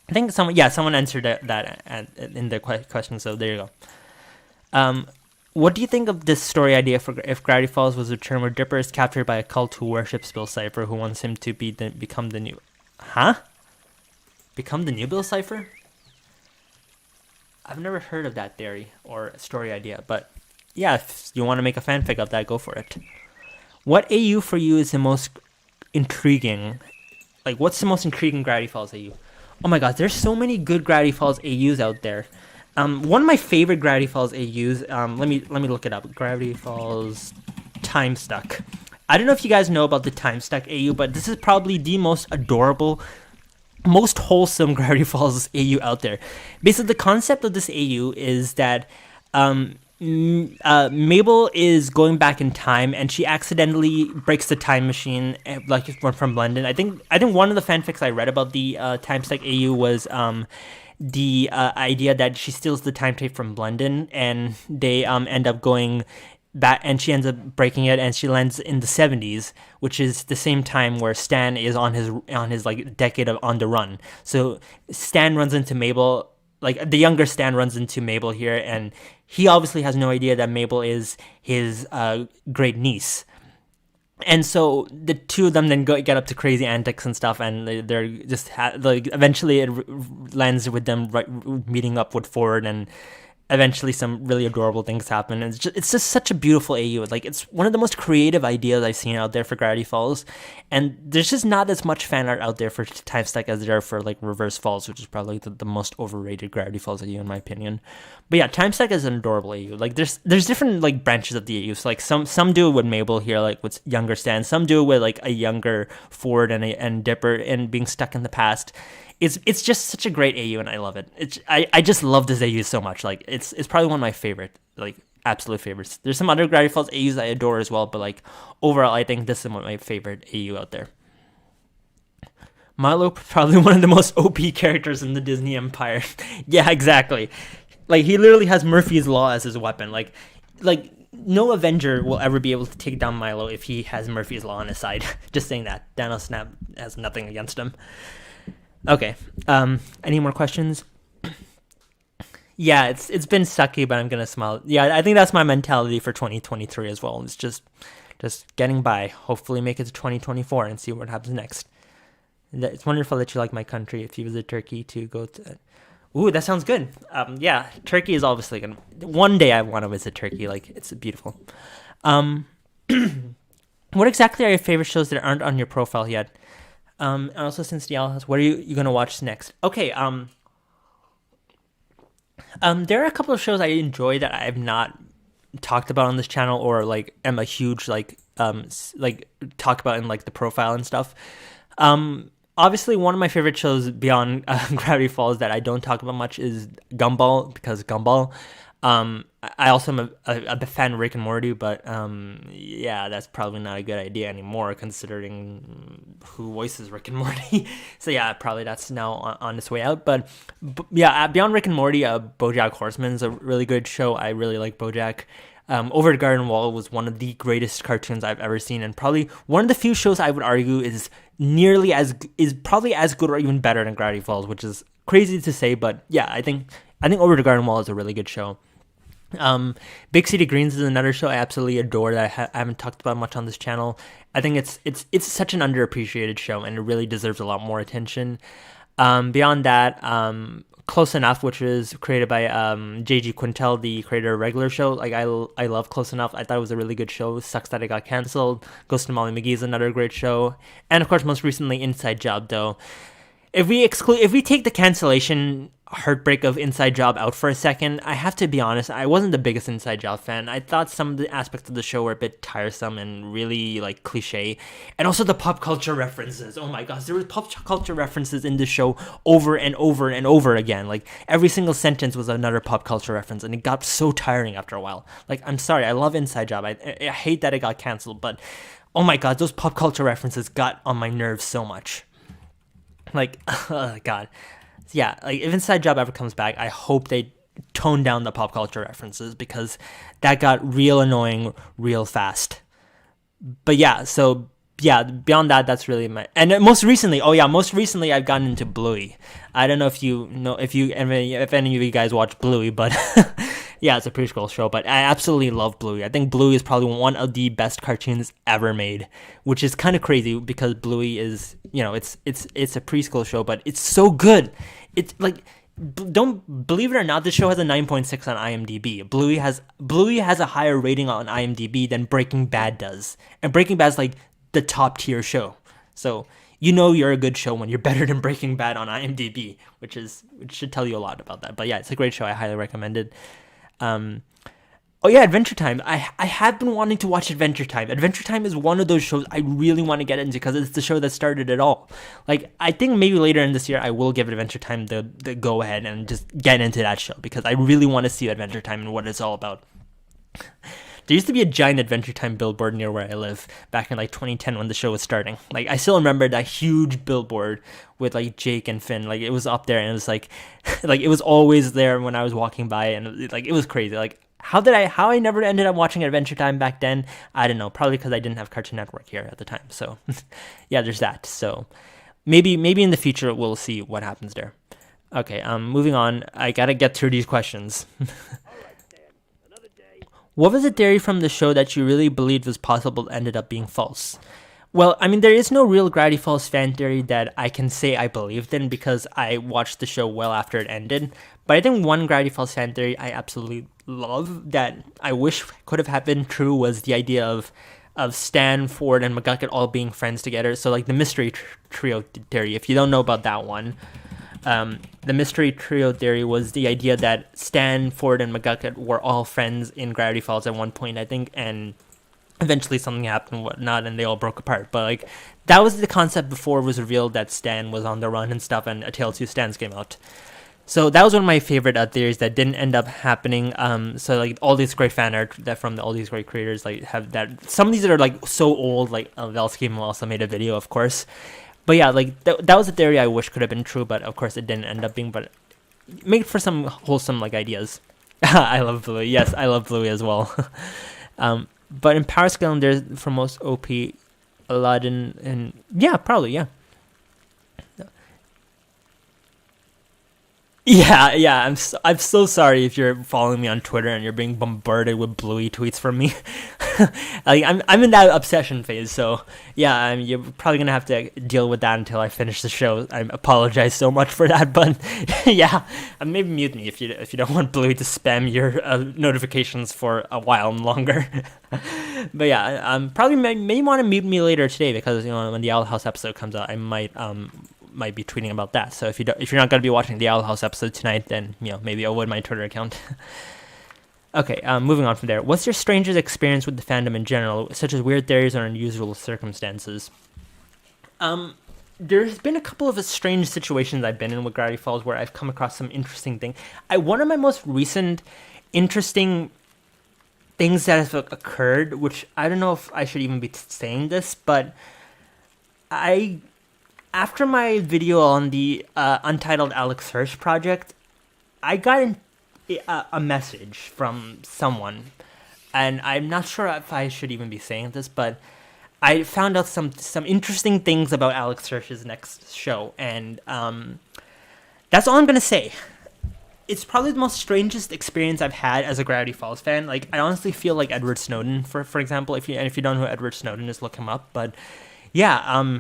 I think someone answered that in their question. So there you go. What do you think of this story idea for if Gravity Falls was a term where Dipper is captured by a cult who worships Bill Cipher, who wants him to become the new... Become the new Bill Cipher? I've never heard of that theory or story idea, but yeah, if you want to make a fanfic of that, go for it. What AU for you is the most intriguing? Like, what's the most intriguing Gravity Falls AU? Oh my god, there's so many good Gravity Falls AUs out there. One of my favorite Gravity Falls AUs, let me look it up. Gravity Falls Time Stuck. I don't know if you guys know about the Time Stuck AU, but this is probably the most adorable, most wholesome Gravity Falls AU out there. Basically, the concept of this AU is that Mabel is going back in time, and she accidentally breaks the time machine, like from London. I think one of the fanfics I read about the Time Stuck AU was the idea that she steals the time tape from London, and they end up going back, and she ends up breaking it, and she lands in the 70s, which is the same time where Stan is on his like decade of on the run. So Stan runs into Mabel, like the younger Stan runs into Mabel here, and he obviously has no idea that Mabel is his great niece. And so the two of them then get up to crazy antics and stuff, and they're just eventually it lands with them meeting up with Ford, and eventually some really adorable things happen. And it's just such a beautiful AU. Like, it's one of the most creative ideas I've seen out there for Gravity Falls, and there's just not as much fan art out there for Time Stuck as there are for like Reverse Falls, which is probably the most overrated Gravity Falls AU in my opinion. But yeah, Time Stuck is an adorable AU. Like, there's different like branches of the AU. So like some do it with Mabel here, like with younger Stan. Some do it with like a younger Ford and Dipper and being stuck in the past. It's just such a great AU, and I love it. I just love this AU so much. Like, it's probably one of my favorite, like, absolute favorites. There's some other Gravity Falls AUs I adore as well, but like overall, I think this is one of my favorite AU out there. Milo, probably one of the most OP characters in the Disney Empire. Yeah, exactly. Like, he literally has Murphy's Law as his weapon. Like no Avenger will ever be able to take down Milo if he has Murphy's Law on his side. Just saying that. Thanos Snap has nothing against him. Okay. Any more questions? Yeah, it's been sucky, but I'm gonna smile. Yeah, I think that's my mentality for 2023 as well. It's just getting by. Hopefully make it to 2024 and see what happens next. It's wonderful that you like my country. If you visit Turkey, to go to... Ooh, that sounds good. Yeah, Turkey is obviously gonna... One day I want to visit Turkey. Like, it's beautiful. What exactly are your favorite shows that aren't on your profile yet? And also, since Dial has, what are you gonna watch next? Okay, there are a couple of shows I enjoy that I have not talked about on this channel, or like am a huge like talk about in like the profile and stuff. Obviously, one of my favorite shows beyond Gravity Falls that I don't talk about much is Gumball, because Gumball. I also am a fan of Rick and Morty, but yeah, that's probably not a good idea anymore considering who voices Rick and Morty. So yeah, probably that's now on its way out. But yeah, beyond Rick and Morty, BoJack Horseman is a really good show. I really like BoJack. Over the Garden Wall was one of the greatest cartoons I've ever seen, and probably one of the few shows I would argue is probably as good or even better than Gravity Falls, which is crazy to say, but yeah, I think Over the Garden Wall is a really good show. Big City Greens is another show I absolutely adore that I haven't talked about much on this channel. I think it's such an underappreciated show, and it really deserves a lot more attention. Beyond that, Close Enough, which was created by J.G. Quintel, the creator of Regular Show. Like, I love Close Enough. I thought it was a really good show. It sucks that it got canceled. Ghost of Molly McGee is another great show. And of course, most recently, Inside Job, though. if we take the cancellation heartbreak of Inside Job out for a second, I have to be honest, I wasn't the biggest Inside Job fan. I thought some of the aspects of the show were a bit tiresome and really like cliche. And also the pop culture references. Oh my gosh, there were pop culture references in the show over and over and over again. Like every single sentence was another pop culture reference, and it got so tiring after a while. Like, I'm sorry, I love Inside Job. I hate that it got canceled, but oh my god, those pop culture references got on my nerves so much. Like, oh god. Yeah, like if Inside Job ever comes back, I hope they tone down the pop culture references, because that got real annoying real fast. But yeah, so yeah, beyond that, that's really my... And most recently I've gotten into Bluey. I don't know if any of you guys watch Bluey, but yeah, it's a preschool show, but I absolutely love Bluey. I think Bluey is probably one of the best cartoons ever made, which is kind of crazy because Bluey is, it's a preschool show, but it's so good. It's like, don't believe it or not, this show has a 9.6 on IMDb. Bluey has a higher rating on IMDb than Breaking Bad does, and Breaking Bad's like the top tier show. So you're a good show when you're better than Breaking Bad on IMDb, which should tell you a lot about that. But yeah, it's a great show. I highly recommend it. Oh yeah, Adventure Time. I have been wanting to watch Adventure Time. Adventure Time is one of those shows I really want to get into because it's the show that started it all. Like, I think maybe later in this year I will give Adventure Time the go ahead and just get into that show because I really want to see Adventure Time and what it's all about. There used to be a giant Adventure Time billboard near where I live back in like 2010 when the show was starting. Like, I still remember that huge billboard with like Jake and Finn. Like, it was up there and it was like it was always there when I was walking by, and it was crazy. Like, how I never ended up watching Adventure Time back then, I don't know. Probably because I didn't have Cartoon Network here at the time. So yeah, there's that. So maybe in the future we'll see what happens there. Okay, moving on. I gotta get through these questions. What was the theory from the show that you really believed was possible ended up being false? Well, I mean, there is no real Gravity Falls fan theory that I can say I believed in because I watched the show well after it ended. But I think one Gravity Falls fan theory I absolutely love that I wish could have happened true was the idea of Stan, Ford, and McGucket all being friends together. So like the mystery trio theory, if you don't know about that one. The mystery trio theory was the idea that Stan, Ford, and McGucket were all friends in Gravity Falls at one point, I think, and eventually something happened and whatnot, and they all broke apart. But like, that was the concept before it was revealed that Stan was on the run and stuff, and A Tale of Two Stans came out. So that was one of my favorite theories that didn't end up happening. So like all these great fan art that from all these great creators like have that. Some of these are like so old, like Velsky also made a video, of course. But yeah, like that was a theory I wish could have been true, but of course it didn't end up being. But made for some wholesome like ideas. I love Bluey. Yes, I love Bluey as well. But in Power Scale, there's for most OP, Aladdin, and yeah, probably yeah. Yeah. I'm so sorry if you're following me on Twitter and you're being bombarded with Bluey tweets from me. Like I'm in that obsession phase, so yeah, you're probably gonna have to deal with that until I finish the show. I apologize so much for that, but yeah, maybe mute me if you don't want Bluey to spam your notifications for a while longer. But yeah, probably may want to mute me later today because when the Owl House episode comes out, I might be tweeting about that. So if you're not going to be watching the Owl House episode tonight, then maybe avoid my Twitter account. Okay, moving on from there. What's your strangest experience with the fandom in general, such as weird theories or unusual circumstances? There's been a couple of strange situations I've been in with Gravity Falls where I've come across some interesting things. One of my most recent interesting things that have occurred, which I don't know if I should even be saying this, but after my video on the Untitled Alex Hirsch project, I got a message from someone, and I'm not sure if I should even be saying this, but I found out some interesting things about Alex Hirsch's next show, and that's all I'm gonna say. It's probably the most strangest experience I've had as a Gravity Falls fan. Like, I honestly feel like Edward Snowden, for example. If you don't know who Edward Snowden is, look him up. But yeah,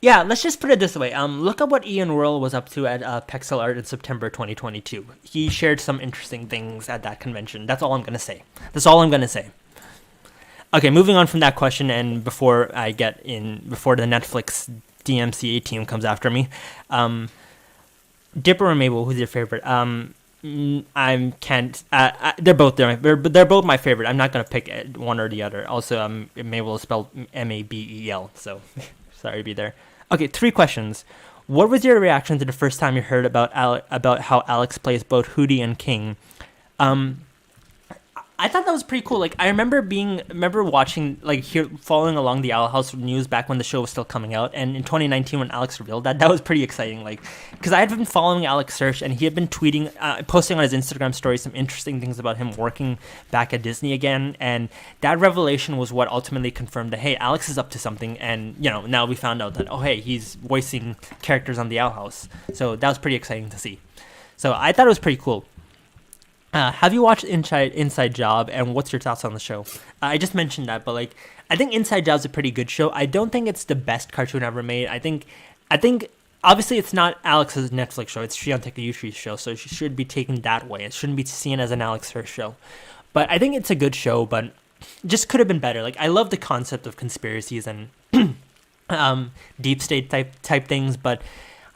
yeah, let's just put it this way. Look at what Ian Worrell was up to at Pexel Art in September 2022. He shared some interesting things at that convention. That's all I'm gonna say. Okay, moving on from that question, and before the Netflix DMCA team comes after me, Dipper or Mabel, who's your favorite? I can't. They're both they're both my favorite. I'm not gonna pick one or the other. Also, Mabel is spelled Mabel, so sorry to be there. Okay, 3 questions. What was your reaction to the first time you heard about how Alex plays both Hootie and King? I thought that was pretty cool. Like, I remember watching, like, following along the Owl House news back when the show was still coming out, and in 2019 when Alex revealed that was pretty exciting. Like, because I had been following Alex Search, and he had been tweeting, posting on his Instagram story some interesting things about him working back at Disney again, and that revelation was what ultimately confirmed that, hey, Alex is up to something, and, you know, now we found out that, oh, hey, he's voicing characters on the Owl House. So that was pretty exciting to see. So I thought it was pretty cool. Have you watched Inside Job, and what's your thoughts on the show? I just mentioned that, but like, I think Inside Job's a pretty good show. I don't think it's the best cartoon ever made. I think obviously it's not Alex's Netflix show. It's Shion Takeuchi's show, so she should be taken that way. It shouldn't be seen as an Alex Hirsch show. But I think it's a good show, but just could have been better. Like, I love the concept of conspiracies and deep state type things, but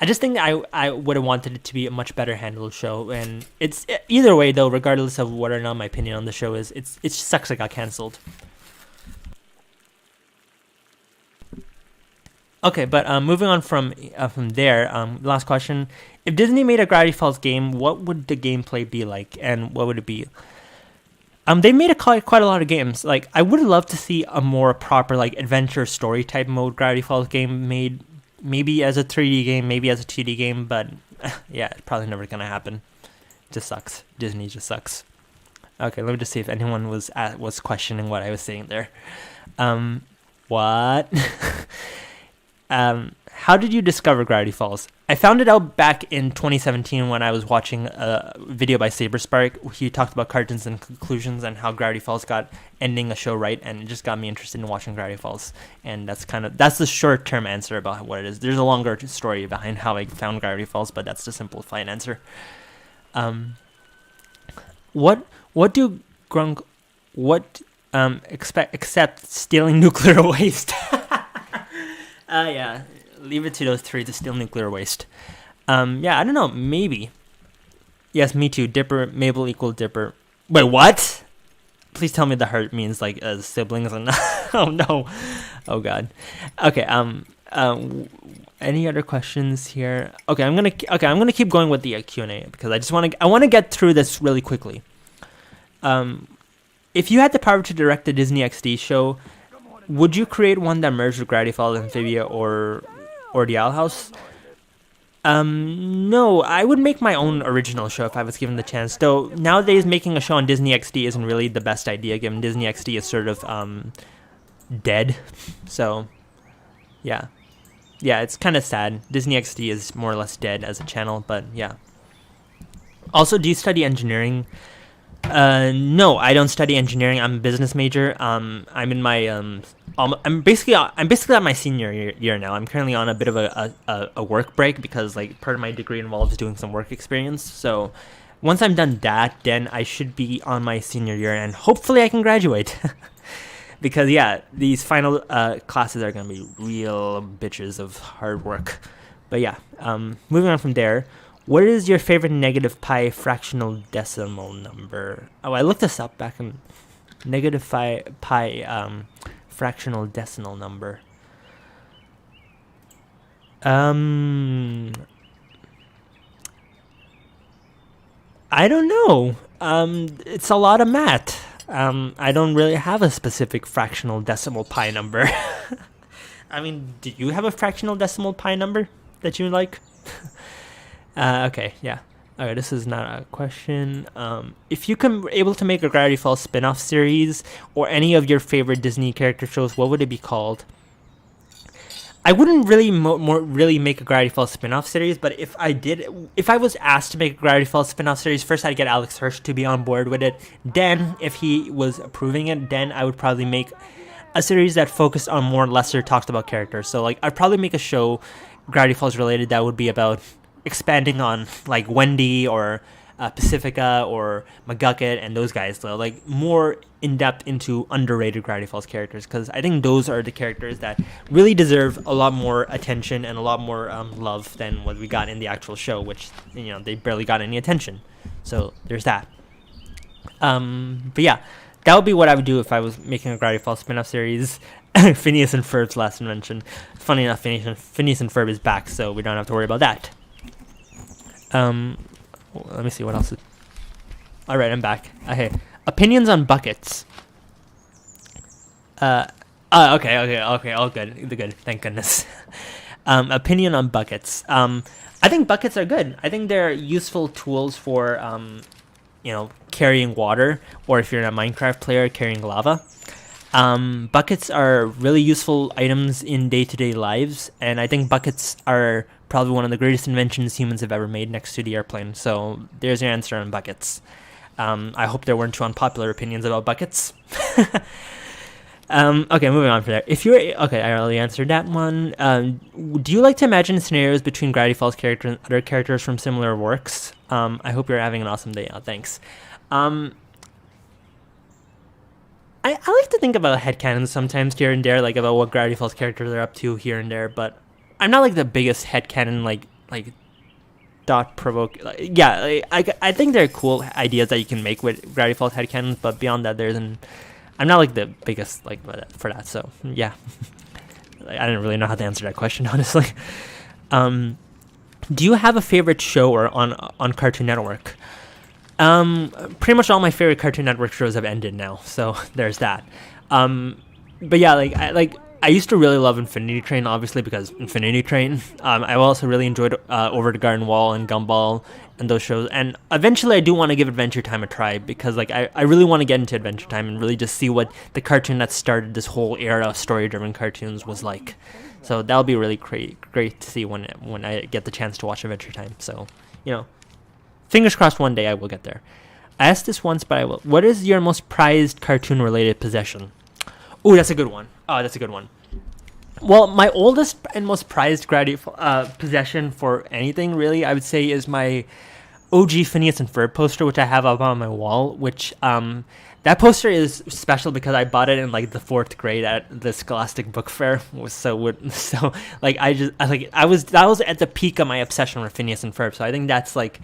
I just think I would have wanted it to be a much better handled show. And it's either way though, regardless of what or not my opinion on the show is, it sucks it got canceled. Okay, but moving on from there, last question: if Disney made a Gravity Falls game, what would the gameplay be like, and what would it be? They made quite a lot of games. Like, I would love to see a more proper, like, adventure story type mode Gravity Falls game made. Maybe as a 3D game, maybe as a 2D game, but yeah, it's probably never gonna happen. It just sucks. Disney just sucks. Okay, let me just see if anyone was questioning what I was saying there. What? How did you discover Gravity Falls? I found it out back in 2017 when I was watching a video by Saberspark. He talked about cartoons and conclusions and how Gravity Falls got ending a show right, and it just got me interested in watching Gravity Falls. And that's the short-term answer about what it is. There's a longer story behind how I found Gravity Falls, but that's the simplified answer. What do Grunk except stealing nuclear waste? Yeah, leave it to those 3 to steal nuclear waste. Yeah, I don't know, maybe. Yes, me too. Dipper, Mabel equal Dipper. Wait, what? Please tell me the heart means like siblings and oh no, oh god. Okay. Any other questions here? Okay, I'm gonna keep going with the Q&A because I want to get through this really quickly. If you had the power to direct the Disney XD show, would you create one that merged with Gravity Falls, Amphibia, or the Owl House? No, I would make my own original show if I was given the chance. Though nowadays making a show on Disney XD isn't really the best idea, given Disney XD is sort of dead. So yeah, it's kind of sad. Disney XD is more or less dead as a channel, but yeah. Also, do you study engineering? No, I don't study engineering. I'm a business major. I'm in my I'm basically at my senior year now. I'm currently on a bit of a work break because like part of my degree involves doing some work experience. So once I'm done that, then I should be on my senior year and hopefully I can graduate. Because yeah, these final classes are gonna be real bitches of hard work. But yeah, moving on from there. What is your favorite negative pi fractional decimal number? Oh, I looked this up back in negative pi fractional decimal number. I don't know. It's a lot of math. I don't really have a specific fractional decimal pi number. I mean, do you have a fractional decimal pi number that you like? Okay, yeah. Okay, this is not a question. If you can able to make a Gravity Falls spin-off series or any of your favorite Disney character shows, what would it be called? I wouldn't really really make a Gravity Falls spin-off series, but if I was asked to make a Gravity Falls spin-off series, first I'd get Alex Hirsch to be on board with it. Then, if he was approving it, then I would probably make a series that focused on more lesser talked about characters. So like I'd probably make a show Gravity Falls related that would be about expanding on like Wendy or Pacifica or McGucket and those guys, though, like more in depth into underrated Gravity Falls characters, because I think those are the characters that really deserve a lot more attention and a lot more love than what we got in the actual show, which they barely got any attention. So there's that. But yeah, that would be what I would do if I was making a Gravity Falls spin-off series. Phineas and Ferb's last invention. Funny enough, Phineas and Ferb is back, so we don't have to worry about that. Let me see what else. All right, I'm back. Okay, opinions on buckets. Okay, all good. Thank goodness. Opinion on buckets. I think buckets are good. I think they're useful tools for carrying water, or if you're a Minecraft player, carrying lava. Buckets are really useful items in day-to-day lives, and I think buckets are probably one of the greatest inventions humans have ever made, next to the airplane. So there's your answer on buckets. I hope there weren't too unpopular opinions about buckets. Okay, moving on from there. I already answered that one. Do you like to imagine scenarios between Gravity Falls characters and other characters from similar works? I hope you're having an awesome day. Thanks. I like to think about headcanons sometimes here and there, like about what Gravity Falls characters are up to here and there, but I'm not like the biggest headcanon, like thought-provoking. I think they're cool ideas that you can make with Gravity Falls headcanons, but beyond that, I'm not like the biggest like for that. So yeah, I didn't really know how to answer that question, honestly. Do you have a favorite show or on Cartoon Network? Pretty much all my favorite Cartoon Network shows have ended now, so there's that. But yeah, I used to really love Infinity Train, obviously, because Infinity Train. I also really enjoyed Over the Garden Wall and Gumball and those shows. And eventually I do want to give Adventure Time a try, because I really want to get into Adventure Time and really just see what the cartoon that started this whole era of story-driven cartoons was like. So that'll be really great to see when I get the chance to watch Adventure Time. So, fingers crossed one day I will get there. I asked this once, but I will. What is your most prized cartoon-related possession? Oh, that's a good one. Well, my oldest and most prized possession for anything, really, I would say, is my OG Phineas and Ferb poster, which I have up on my wall, which that poster is special because I bought it in like the 4th grade at the Scholastic Book Fair. That was at the peak of my obsession with Phineas and Ferb. So I think that's like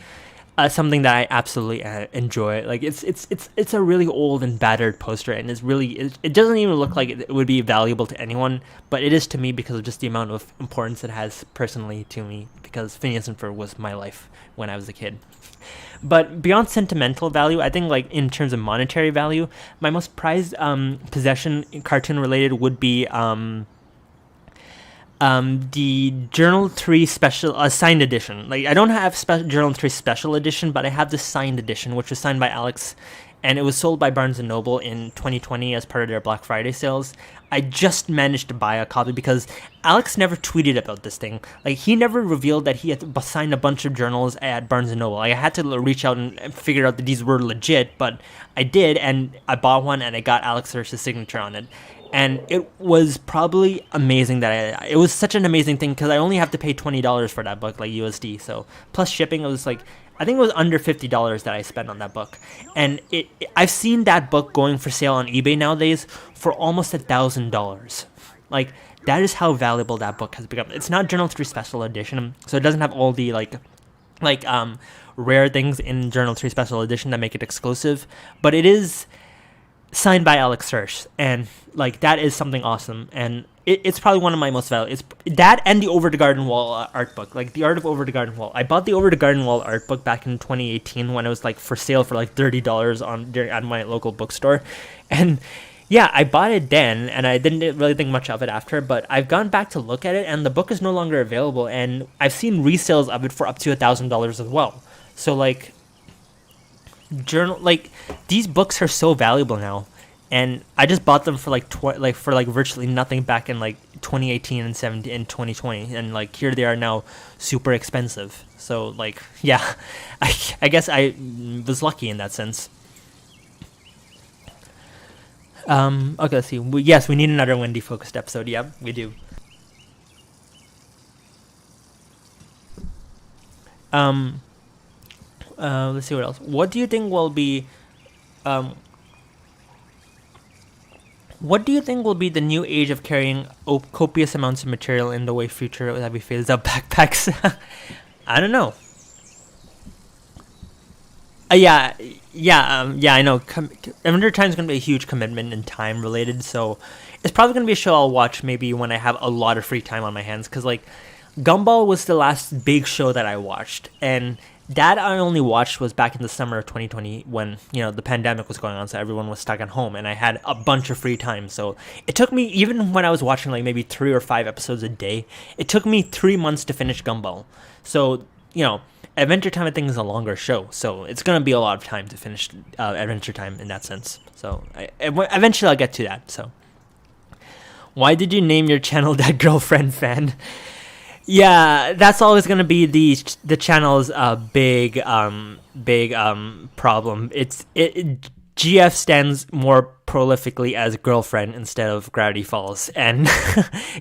something that I absolutely enjoy. Like it's a really old and battered poster, and it doesn't even look like it would be valuable to anyone, but it is to me because of just the amount of importance it has personally to me, because Phineas and Ferb was my life when I was a kid. But beyond sentimental value, I think like in terms of monetary value, my most prized possession, cartoon related, would be the Journal 3 special signed edition. Like I don't have Journal 3 special edition, but I have the signed edition, which was signed by Alex, and it was sold by Barnes & Noble in 2020 as part of their Black Friday sales. I just managed to buy a copy because Alex never tweeted about this thing. Like, he never revealed that he had signed a bunch of journals at Barnes & Noble. Like, I had to reach out and figure out that these were legit, but I did, and I bought one, and I got Alex Hirsch's signature on it. And it was probably amazing it was such an amazing thing, because I only have to pay $20 for that book, like USD. So, plus shipping, it was like, I think it was under $50 that I spent on that book. And I've seen that book going for sale on eBay nowadays for almost $1,000. Like, that is how valuable that book has become. It's not Journal 3 Special Edition, so it doesn't have all the, rare things in Journal 3 Special Edition that make it exclusive. But it is signed by Alex Hirsch, and, that is something awesome. And it's probably one of my most valuable. It's that and the Over the Garden Wall art book, the Art of Over the Garden Wall. I bought the Over the Garden Wall art book back in 2018 when it was for sale for $30 at my local bookstore, and yeah, I bought it then, and I didn't really think much of it after. But I've gone back to look at it, and the book is no longer available, and I've seen resales of it for up to $1,000 as well. So these books are so valuable now. And I just bought them for virtually nothing back in 2018 and 2020, and here they are now, super expensive. So yeah, I guess I was lucky in that sense. Okay, let's see. Yes, we need another Wendy focused episode. Yep, we do. Let's see what else. What do you think will be the new age of carrying copious amounts of material in the way future that we phased out backpacks? I don't know. Yeah, I know. Adventure Time is going to be a huge commitment and time related, so it's probably going to be a show I'll watch maybe when I have a lot of free time on my hands, because like Gumball was the last big show that I watched, and that I only watched was back in the summer of 2020 when, the pandemic was going on, so everyone was stuck at home, and I had a bunch of free time. So it took me, even when I was watching like maybe 3 or 5 episodes a day, it took me 3 months to finish Gumball. So, Adventure Time I think is a longer show, so it's going to be a lot of time to finish Adventure Time in that sense. So eventually I'll get to that. So why did you name your channel That Girlfriend Fan? Yeah, that's always gonna be the channel's big problem. GF stands more prolifically as girlfriend instead of Gravity Falls, and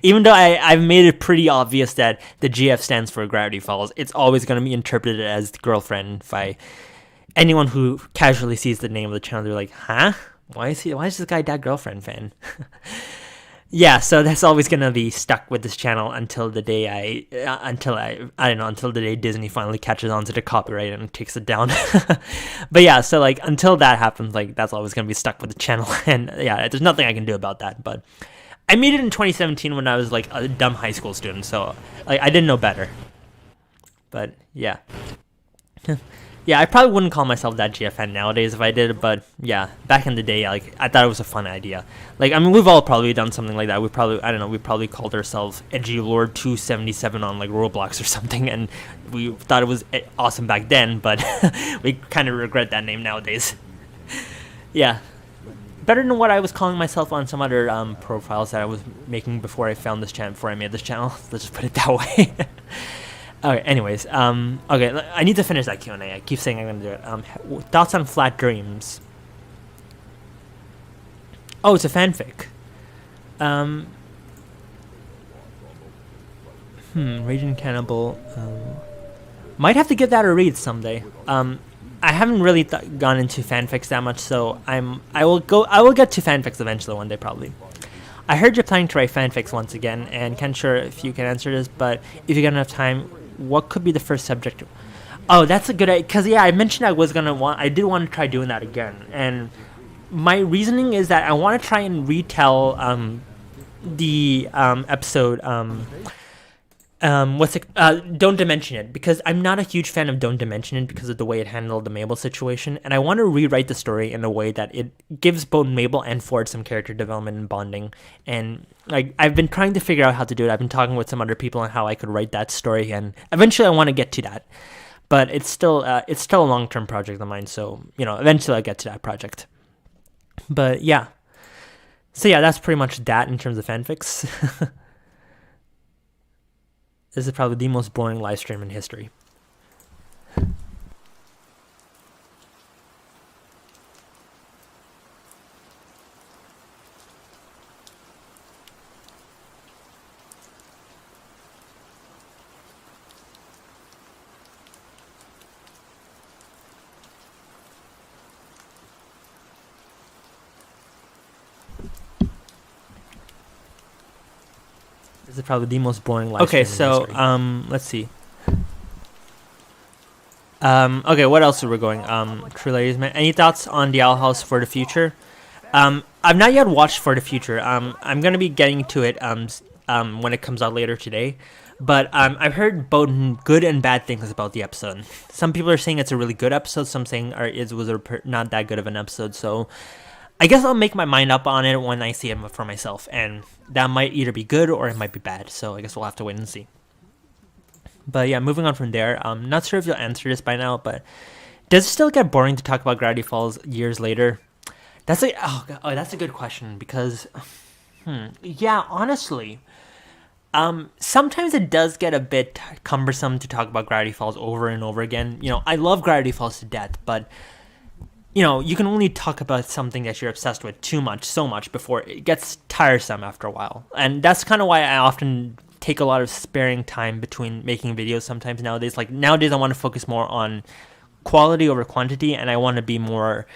even though I've made it pretty obvious that the GF stands for Gravity Falls, it's always gonna be interpreted as girlfriend by anyone who casually sees the name of the channel. They're like, huh? Why is this guy That Girlfriend Fan? Yeah, so that's always gonna be stuck with this channel until the day until the day Disney finally catches on to the copyright and takes it down. But yeah, so like until that happens, like that's always gonna be stuck with the channel, and yeah, there's nothing I can do about that. But I made it in 2017 when I was like a dumb high school student, so like I didn't know better. But yeah. Yeah, I probably wouldn't call myself that GFN nowadays if I did, but yeah, back in the day, like I thought it was a fun idea. Like, I mean, we've all probably done something like that. We probably called ourselves Edgy Lord 277 on like Roblox or something, and we thought it was awesome back then, but we kind of regret that name nowadays. Yeah, better than what I was calling myself on some other profiles that I was making before I found this channel, before I made this channel. Let's just put it that way. Okay, anyways, okay, I need to finish that Q&A. I keep saying I'm going to do it. Thoughts on Flat Dreams? Oh, it's a fanfic. Raging Cannibal. Might have to give that a read someday. I haven't really gone into fanfics that much, so I will get to fanfics eventually one day, probably. I heard you're planning to write fanfics once again, and can't sure if you can answer this, but if you got enough time, what could be the first subject? Oh, that's a good idea, because yeah, I mentioned I did want to try doing that again, and my reasoning is that I want to try and retell the episode Don't Dimension It, because I'm not a huge fan of Don't Dimension It because of the way it handled the Mabel situation, and I want to rewrite the story in a way that it gives both Mabel and Ford some character development and bonding. And like I've been trying to figure out how to do it. I've been talking with some other people on how I could write that story, and eventually I want to get to that. But it's still a long-term project of mine, so eventually I'll get to that project. But yeah, so yeah, that's pretty much that in terms of fanfics. This is probably the most boring live stream in history. This is probably the most boring live stream in history. Okay, so let's see. Okay, what else are we going? True Ladies Man. Any thoughts on the Owl House for the future? I've not yet watched For the Future. I'm gonna be getting to it when it comes out later today. But I've heard both good and bad things about the episode. Some people are saying it's a really good episode. Some saying it was not that good of an episode. So I guess I'll make my mind up on it when I see it for myself, and that might either be good or it might be bad, so I guess we'll have to wait and see. But yeah, moving on from there, I'm not sure if you'll answer this by now, but does it still get boring to talk about Gravity Falls years later? That's a good question, because, yeah, honestly, sometimes it does get a bit cumbersome to talk about Gravity Falls over and over again. I love Gravity Falls to death, but you can only talk about something that you're obsessed with so much before it gets tiresome after a while. And that's kind of why I often take a lot of sparing time between making videos sometimes nowadays. Like nowadays I want to focus more on quality over quantity, and I want to be more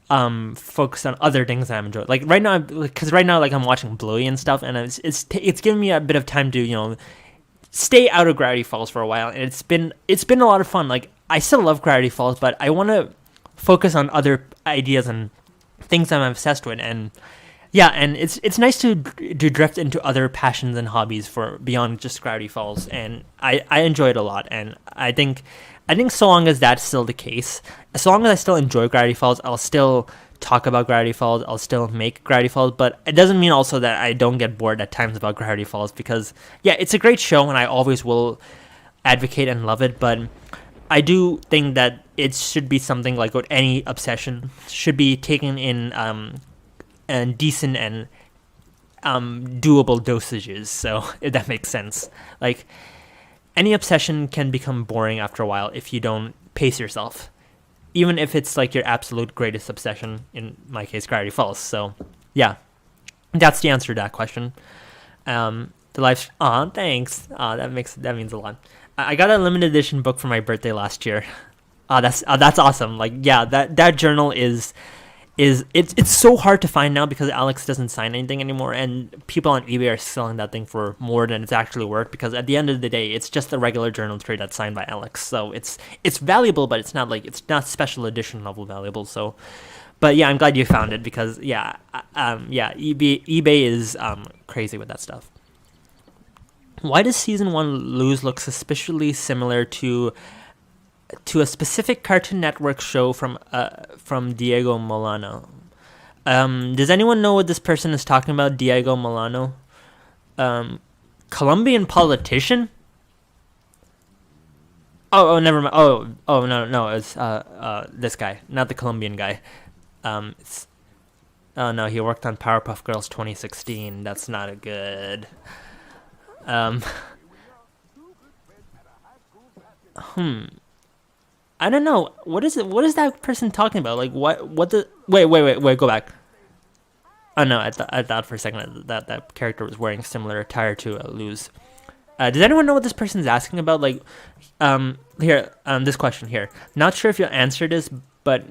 focused on other things that I'm enjoying. Like right now, because right now, like I'm watching Bluey and stuff, and it's giving me a bit of time to, you know, stay out of Gravity Falls for a while, and it's been a lot of fun. Like I still love Gravity Falls, but I want to focus on other ideas and things I'm obsessed with, and yeah, and it's nice to drift into other passions and hobbies for beyond just Gravity Falls, and I enjoy it a lot, and I think so long as that's still the case, as long as I still enjoy Gravity Falls, I'll still talk about Gravity Falls, I'll still make Gravity Falls, but it doesn't mean also that I don't get bored at times about Gravity Falls, because yeah, it's a great show and I always will advocate and love it, but I do think that it should be something like with any obsession, should be taken in and decent and doable dosages, so if that makes sense. Like any obsession can become boring after a while if you don't pace yourself, even if it's like your absolute greatest obsession, in my case Gravity Falls. So yeah, that's the answer to that question. The life, thanks, that means a lot. I got a limited edition book for my birthday last year. That's awesome. Like yeah, that journal is it's so hard to find now because Alex doesn't sign anything anymore, and people on eBay are selling that thing for more than it's actually worth, because at the end of the day it's just a regular journal trade that's signed by Alex, so it's valuable, but it's not special edition level valuable. So but yeah, I'm glad you found it, because yeah, eBay is crazy with that stuff. Why does season 1 Lose look suspiciously similar to a specific Cartoon Network show from Diego Molano? Does anyone know what this person is talking about? Diego Molano, Colombian politician. Oh, never mind. Oh, no, it's this guy, not the Colombian guy. No, he worked on Powerpuff Girls 2016. That's not a good. I don't know. What is that person talking about? Like what the wait, go back. Oh no, I thought for a second that character was wearing similar attire to Luz. Does anyone know what this person's asking about? Like this question here. Not sure if you'll answer this, but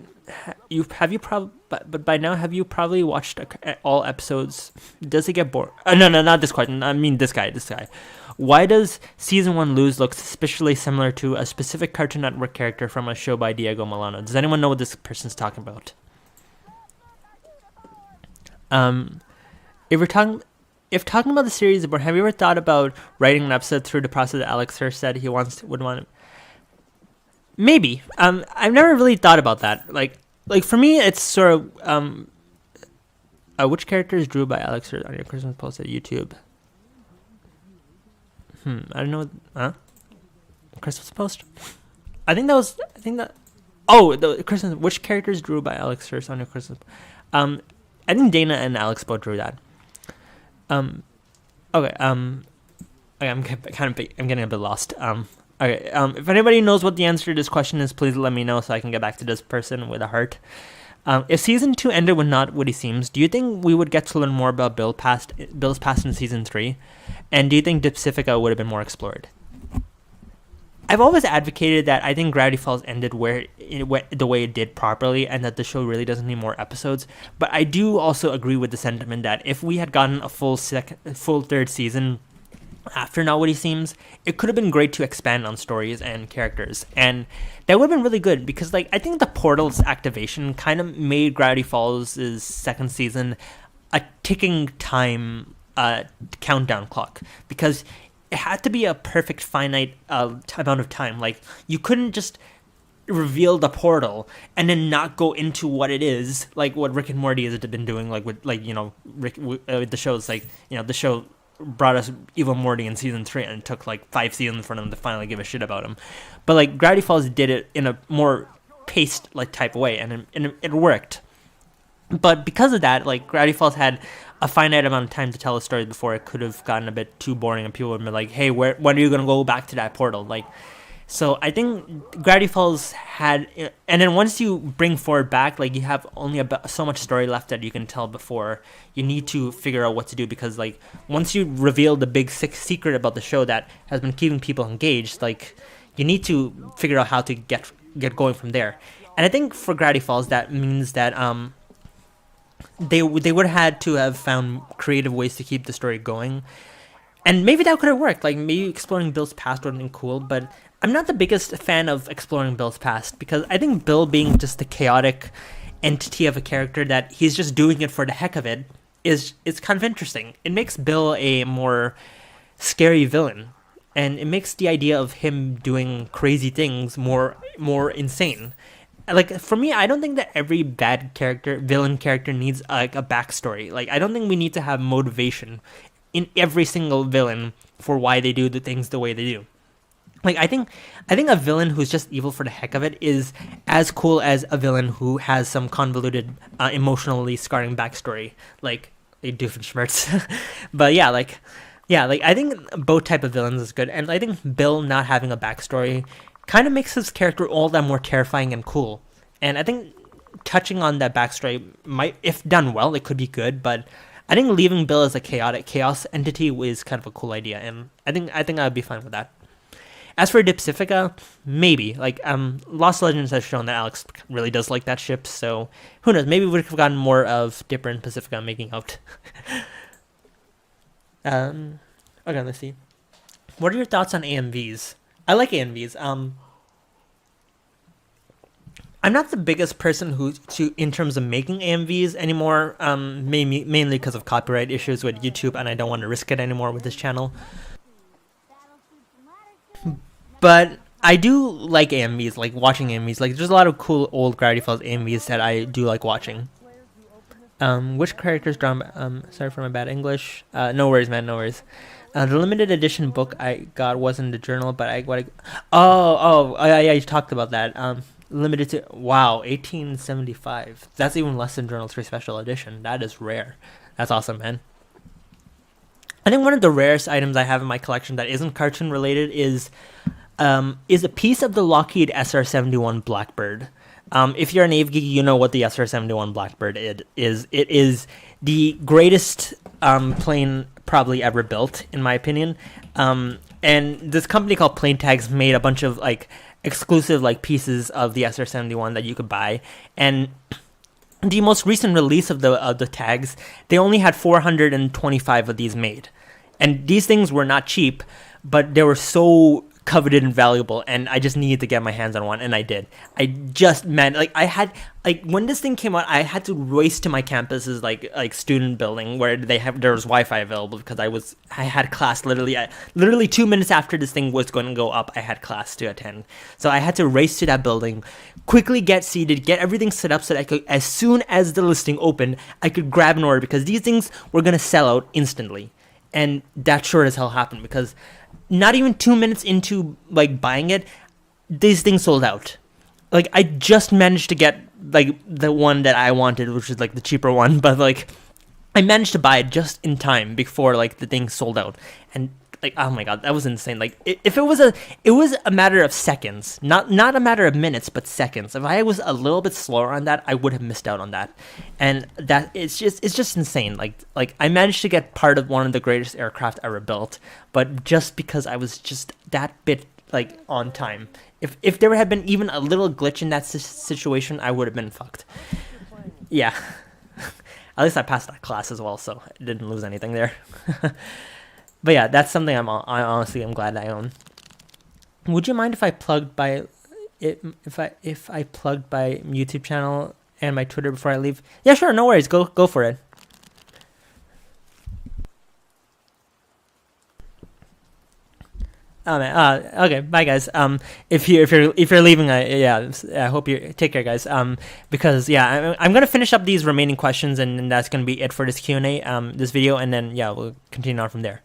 but by now have you probably watched all episodes? Does it get bored? No, not this question. I mean this guy. Why does season 1 Lose look suspiciously similar to a specific Cartoon Network character from a show by Diego Molano? Does anyone know what this person's talking about? If talking about the series, have you ever thought about writing an episode through the process that Alex Hirsch said he would want? Maybe. I've never really thought about that. Like for me, it's sort of which characters drew by Alex Hirsch on your Christmas post at YouTube? I don't know. Christmas post? I think that. Oh, the Christmas. Which characters drew by Alex Hirsch on your Christmas? I think Dana and Alex both drew that. Okay. I'm getting a bit lost. Okay. If anybody knows what the answer to this question is, please let me know so I can get back to this person with a heart. If season 2 ended with Not What He Seems, do you think we would get to learn more about Bill's past in season 3? And do you think Pacifica would have been more explored? I've always advocated that I think Gravity Falls ended the way it did properly, and that the show really doesn't need more episodes. But I do also agree with the sentiment that if we had gotten a full third season after Not What He Seems, it could have been great to expand on stories and characters, and that would have been really good, because like I think the portal's activation kind of made Gravity Falls' second season a ticking time countdown clock, because it had to be a perfect finite amount of time. Like you couldn't just reveal the portal and then not go into what it is, like what Rick and Morty has been doing, like with Rick with the shows, like the show brought us Evil Morty in season 3, and it took like 5 seasons for them to finally give a shit about him. But like Gravity Falls did it in a more paced like type of way, and it worked. But because of that, like Gravity Falls had a finite amount of time to tell a story before it could have gotten a bit too boring, and people would have been like, "Hey, when are you gonna go back to that portal?" Like, so I think Gravity Falls had, and then once you bring forward back, like you have only about so much story left that you can tell before you need to figure out what to do, because like once you reveal the big secret about the show that has been keeping people engaged, like you need to figure out how to get get going from there. And I think for Gravity Falls, that means that they would have had to have found creative ways to keep the story going. And maybe that could have worked. Like, maybe exploring Bill's past would have been cool, but I'm not the biggest fan of exploring Bill's past, because I think Bill being just the chaotic entity of a character that he's just doing it for the heck of it is kind of interesting. It makes Bill a more scary villain, and it makes the idea of him doing crazy things more insane. Like, for me, I don't think that every villain character needs like a backstory. Like, I don't think we need to have motivation in every single villain for why they do the things the way they do. Like, I think a villain who's just evil for the heck of it is as cool as a villain who has some convoluted, emotionally scarring backstory, like Doofenshmirtz. But yeah, I think both type of villains is good, and I think Bill not having a backstory kind of makes his character all that more terrifying and cool. And I think touching on that backstory might, if done well, it could be good, but I think leaving Bill as a chaos entity is kind of a cool idea, and I think I'd be fine with that. As for Dipsifica, maybe. Like, Lost Legends has shown that Alex really does like that ship, so who knows? Maybe we would have gotten more of Dipper and Pacifica making out. Okay, let's see. What are your thoughts on AMVs? I like AMVs. I'm not the biggest person in terms of making AMVs anymore, mainly because of copyright issues with YouTube, and I don't want to risk it anymore with this channel. But I do like AMVs, like watching AMVs. Like, there's a lot of cool old Gravity Falls AMVs that I do like watching. Which characters drawn? Sorry for my bad English. No worries, man. No worries. The limited edition book I got wasn't the journal, but yeah, you talked about that. Limited to 1875. That's even less than Journal 3 Special Edition. That is rare. That's awesome, man. I think one of the rarest items I have in my collection that isn't cartoon related is a piece of the Lockheed SR-71 Blackbird. If you're an AV geek, you know what the SR-71 Blackbird is. It is the greatest plane probably ever built, in my opinion. And this company called Plane Tags made a bunch of like exclusive like pieces of the SR-71 that you could buy. And the most recent release of the tags, they only had 425 of these made. And these things were not cheap, but they were so coveted and valuable, and I just needed to get my hands on one, and I did. When this thing came out, I had to race to my campus's like student building where there was Wi-Fi available, because I had class literally 2 minutes after this thing was going to go up. I had class to attend, so I had to race to that building, quickly get seated, get everything set up so that I could, as soon as the listing opened, I could grab an order, because these things were going to sell out instantly. And that sure as hell happened, because not even 2 minutes into like buying it, these things sold out. Like, I just managed to get like the one that I wanted, which is like the cheaper one, but like I managed to buy it just in time before like the thing sold out. And like, oh my god, that was insane. Like, if it was a matter of seconds, not a matter of minutes, but seconds. If I was a little bit slower on that, I would have missed out on that. And that it's just insane. Like I managed to get part of one of the greatest aircraft ever built, but just because I was just that bit like on time. If there had been even a little glitch in that situation, I would have been fucked. Yeah. At least I passed that class as well, so I didn't lose anything there. But yeah, that's something I honestly am glad I own. Would you mind if I plugged if I plugged my YouTube channel and my Twitter before I leave? Yeah, sure, no worries. Go for it. Oh man. Okay. Bye, guys. If you're leaving, I hope you take care, guys. Because yeah, I'm gonna finish up these remaining questions, and that's gonna be it for this Q&A, this video, and then yeah, we'll continue on from there.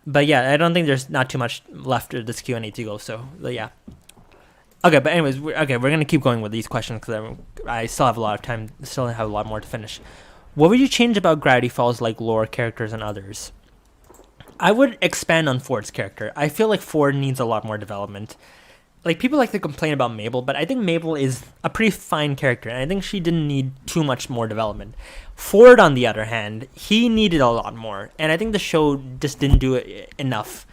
But yeah, I don't think there's not too much left of this Q&A to go. So yeah. Okay, but anyways, we're gonna keep going with these questions because I still have a lot of time. Still have a lot more to finish. What would you change about Gravity Falls, like lore, characters, and others? I would expand on Ford's character. I feel like Ford needs a lot more development. Like, people like to complain about Mabel, but I think Mabel is a pretty fine character, and I think she didn't need too much more development. Ford, on the other hand, he needed a lot more, and I think the show just didn't do it enough.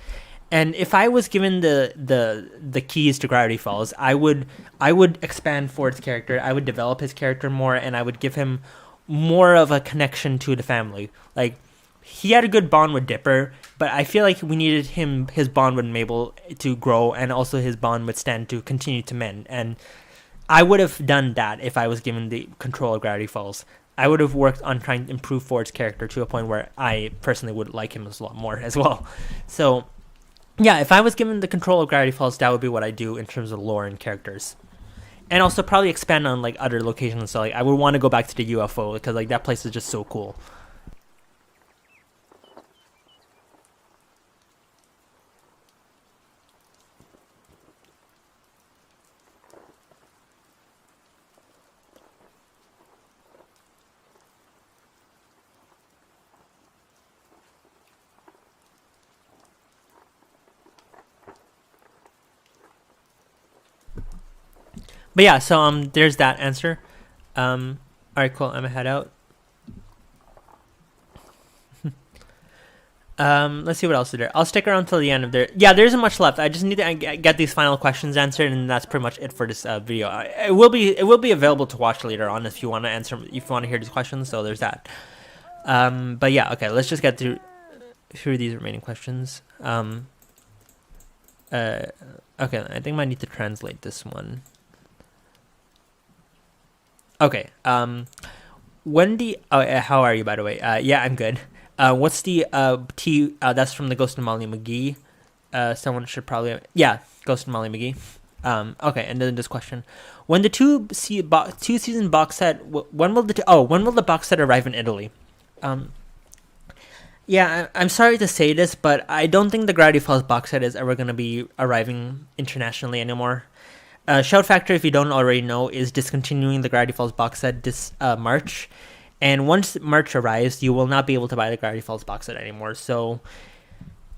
And if I was given the keys to Gravity Falls, I would expand Ford's character. I would develop his character more, and I would give him more of a connection to the family. Like, he had a good bond with Dipper, but I feel like we needed his bond with Mabel to grow, and also his bond with Stan to continue to mend. And I would have done that if I was given the control of Gravity Falls. I would have worked on trying to improve Ford's character to a point where I personally would like him a lot more as well. So, yeah, if I was given the control of Gravity Falls, that would be what I do in terms of lore and characters. And also probably expand on, like, other locations. So, like, I would want to go back to the UFO because, like, that place is just so cool. But yeah, so there's that answer. All right, cool. I'm gonna head out. Let's see what else is there. I'll stick around till the end of there. Yeah, there isn't much left. I just need to get these final questions answered, and that's pretty much it for this video. It will be available to watch later on if you want to answer, if you want to hear these questions. So there's that. But yeah, okay. Let's just get through these remaining questions. Okay, I think I might need to translate this one. Okay. Wendy. Oh, how are you, by the way? Yeah, I'm good. What's the T? That's from the Ghost and Molly McGee. Someone should probably. Yeah, Ghost and Molly McGee. Okay, and then this question: when the two season box set, when will the box set arrive in Italy? Yeah, I'm sorry to say this, but I don't think the Gravity Falls box set is ever gonna be arriving internationally anymore. Shout Factor, if you don't already know, is discontinuing the Gravity Falls box set this March. And once March arrives, you will not be able to buy the Gravity Falls box set anymore. So,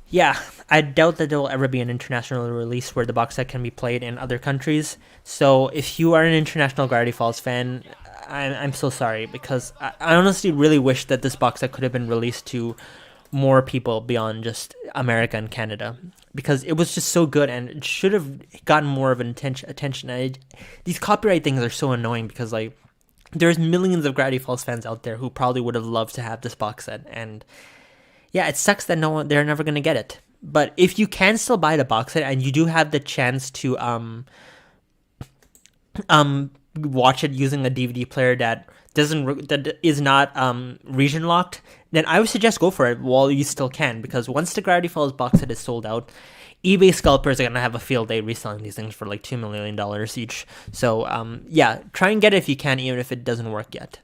yeah, I doubt that there will ever be an international release where the box set can be played in other countries. So, if you are an international Gravity Falls fan, I'm so sorry, because I honestly really wish that this box set could have been released to more people beyond just America and Canada, because it was just so good and it should have gotten more of an attention. And these copyright things are so annoying because, like, there's millions of Gravity Falls fans out there who probably would have loved to have this box set, and yeah, it sucks that they're never gonna get it. But if you can still buy the box set and you do have the chance to watch it using a DVD player that is not region locked, then I would suggest go for it while you still can, because once the Gravity Falls box set is sold out, eBay scalpers are gonna have a field day reselling these things for like $2 million each. So yeah, try and get it if you can, even if it doesn't work yet.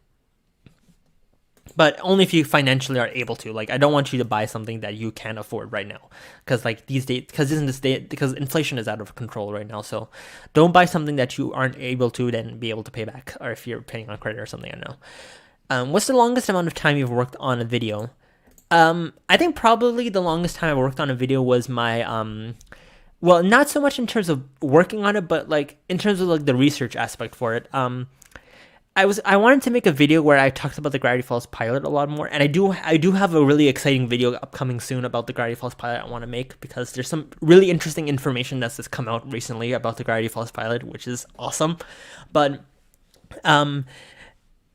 But only if you financially are able to. Like, I don't want you to buy something that you can't afford right now, because like these days, because inflation is out of control right now. So don't buy something that you aren't able to then be able to pay back, or if you're paying on credit or something. I don't know. What's the longest amount of time you've worked on a video? I think probably the longest time I worked on a video was my well, not so much in terms of working on it, but like in terms of like the research aspect for it. I wanted to make a video where I talked about the Gravity Falls pilot a lot more, and I do have a really exciting video upcoming soon about the Gravity Falls pilot I want to make, because there's some really interesting information that's just come out recently about the Gravity Falls pilot, which is awesome. But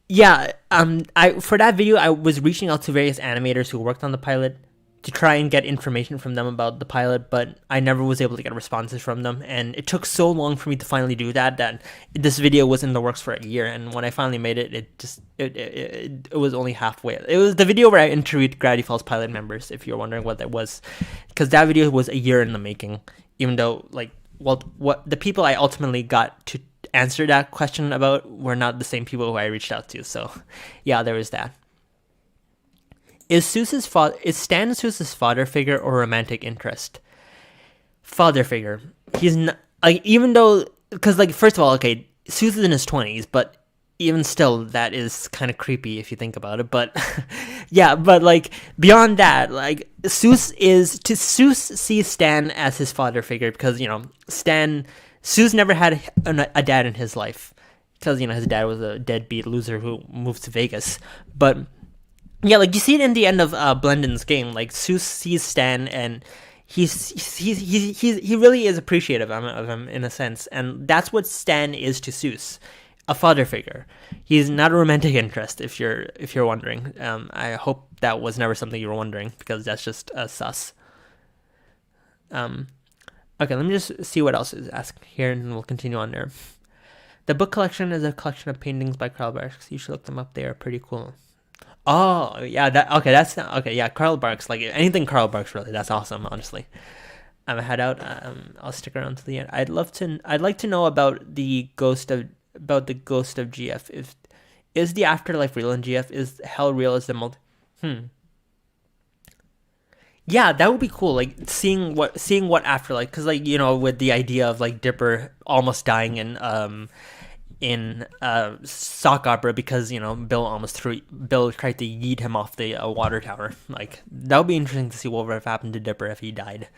yeah, for that video I was reaching out to various animators who worked on the pilot to try and get information from them about the pilot, but I never was able to get responses from them, and it took so long for me to finally do that this video was in the works for a year, and when I finally made it, it was only halfway. It was the video where I interviewed Gravity Falls pilot members, if you're wondering what that was, because that video was a year in the making, even though, like, well, what the people I ultimately got to answer that question about were not the same people who I reached out to. So yeah, there was that. Is Stan Seuss's father figure or romantic interest? Father figure. He's not, like, even though, because, like, first of all, okay, Seuss is in his 20s, but even still, that is kind of creepy if you think about it. But yeah, but like beyond that, like Seuss sees Stan as his father figure, because, you know, Seuss never had a dad in his life, because, you know, his dad was a deadbeat loser who moved to Vegas. But yeah, like, you see it in the end of Blendon's game. Like, Seuss sees Stan, and he really is appreciative of him in a sense, and that's what Stan is to Seuss, a father figure. He's not a romantic interest, if you're wondering. I hope that was never something you were wondering, because that's just sus. Okay, let me just see what else is asked here, and we'll continue on there. The book collection is a collection of paintings by Karl Barks. You should look them up. They are pretty cool. Oh, yeah, yeah, Karl Barks, like anything Karl Barks, really. That's awesome, honestly. I'm head out. I'll stick around to the end. I'd like to know about the ghost of GF. Is the afterlife real in GF? Is hell real? Is the Yeah, that would be cool. Like seeing what afterlife, because like, you know, with the idea of like Dipper almost dying in sock opera because, you know, Bill tried to yeet him off the water tower. Like that would be interesting to see what would have happened to Dipper if he died.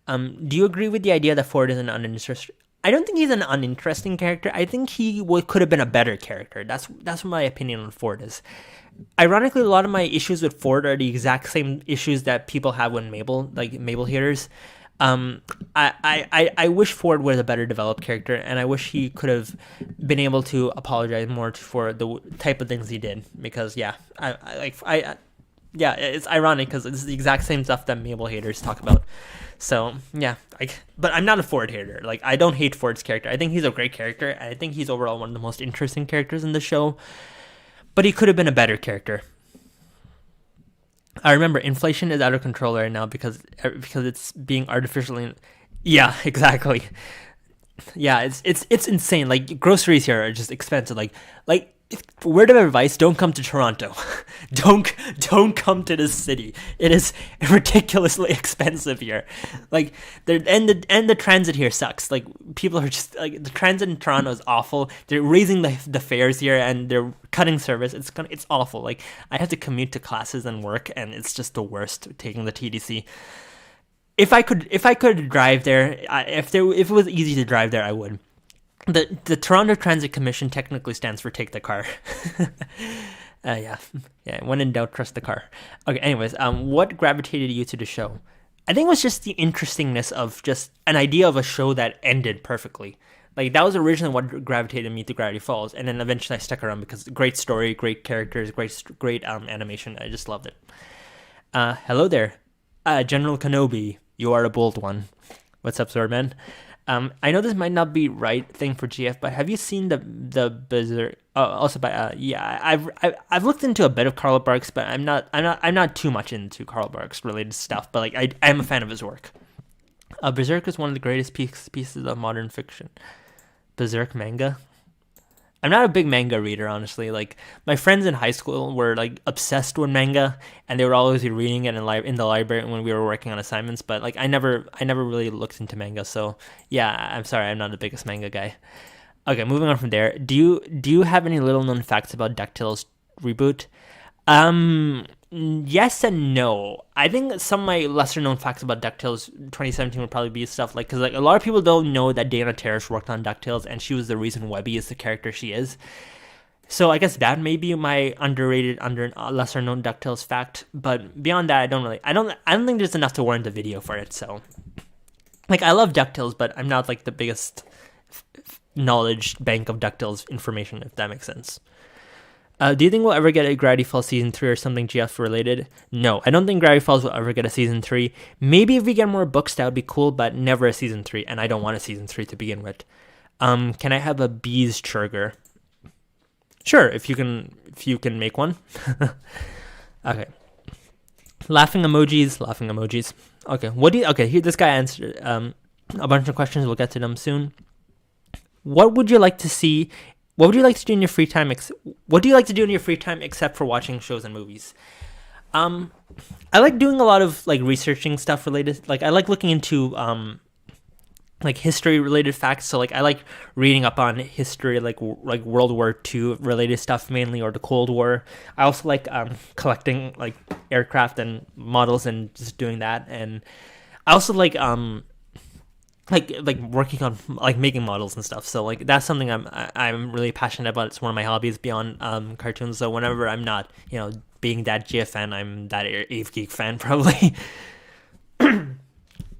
Do you agree with the idea that Ford is an uninteresting? I don't think he's an uninteresting character. I think he could have been a better character. That's what my opinion on Ford is. Ironically, a lot of my issues with Ford are the exact same issues that people have with Mabel, like Mabel haters. I wish Ford was a better developed character, and I wish he could have been able to apologize more for the type of things he did. Because it's ironic because it's the exact same stuff that Mabel haters talk about. So yeah, but I'm not a Ford hater. Like I don't hate Ford's character. I think he's a great character, and I think he's overall one of the most interesting characters in the show. But he could have been a better character. I remember inflation is out of control right now because it's being artificially. Yeah, exactly. Yeah, it's insane. Like groceries here are just expensive. Like word of advice: don't come to Toronto. don't come to this city. It is ridiculously expensive here. Like the transit here sucks. Like people are just like the transit in Toronto is awful. They're raising the fares here and they're cutting service. It's awful. Like I have to commute to classes and work, and it's just the worst taking the TDC. If I could drive there, if it was easy to drive there, I would. The Toronto Transit Commission technically stands for take the car. Yeah. When in doubt, trust the car. Okay. Anyways, what gravitated you to the show? I think it was just the interestingness of just an idea of a show that ended perfectly. Like that was originally what gravitated me to Gravity Falls, and then eventually I stuck around because great story, great characters, great animation. I just loved it. Hello there, General Kenobi. You are a bold one. What's up, Swordman? I know this might not be right thing for GF, but have you seen the Berserk? Oh, also by I've looked into a bit of Karl Barks, but I'm not too much into Karl Barks related stuff. But like I am a fan of his work. Berserk is one of the greatest pieces of modern fiction. Berserk manga. I'm not a big manga reader, honestly. Like my friends in high school were like obsessed with manga, and they were always reading it in the library when we were working on assignments. But like I never really looked into manga. So yeah, I'm sorry, I'm not the biggest manga guy. Okay, moving on from there. Do you have any little known facts about DuckTales reboot? Yes and no. I think some of my lesser known facts about DuckTales 2017 would probably be stuff like, because like a lot of people don't know that Dana Terrace worked on DuckTales, and she was the reason Webby is the character she is. So I guess that may be my lesser known DuckTales fact. But beyond that, I don't think there's enough to warrant a video for it. So like I love DuckTales, but I'm not like the biggest knowledge bank of DuckTales information, if that makes sense. Do you think we'll ever get a Gravity Falls Season 3 or something GF related? No, I don't think Gravity Falls will ever get a Season 3. Maybe if we get more books, that would be cool, but never a Season 3, and I don't want a Season 3 to begin with. Can I have a Bees Churger? Sure, if you can make one. Okay. Laughing emojis. Okay, here this guy answered a bunch of questions. We'll get to them soon. What would you like to see? What would you like to do in your free time? What do you like to do in your free time except for watching shows and movies? I like doing a lot of like researching stuff related. Like I like looking into like history related facts. So like I like reading up on history, like World War II related stuff mainly, or the Cold War. I also like collecting like aircraft and models and just doing that. And I also like working on like making models and stuff. So like that's something I'm really passionate about. It's one of my hobbies beyond cartoons. So whenever I'm not, you know, being that GF fan, I'm that Ave Geek fan probably.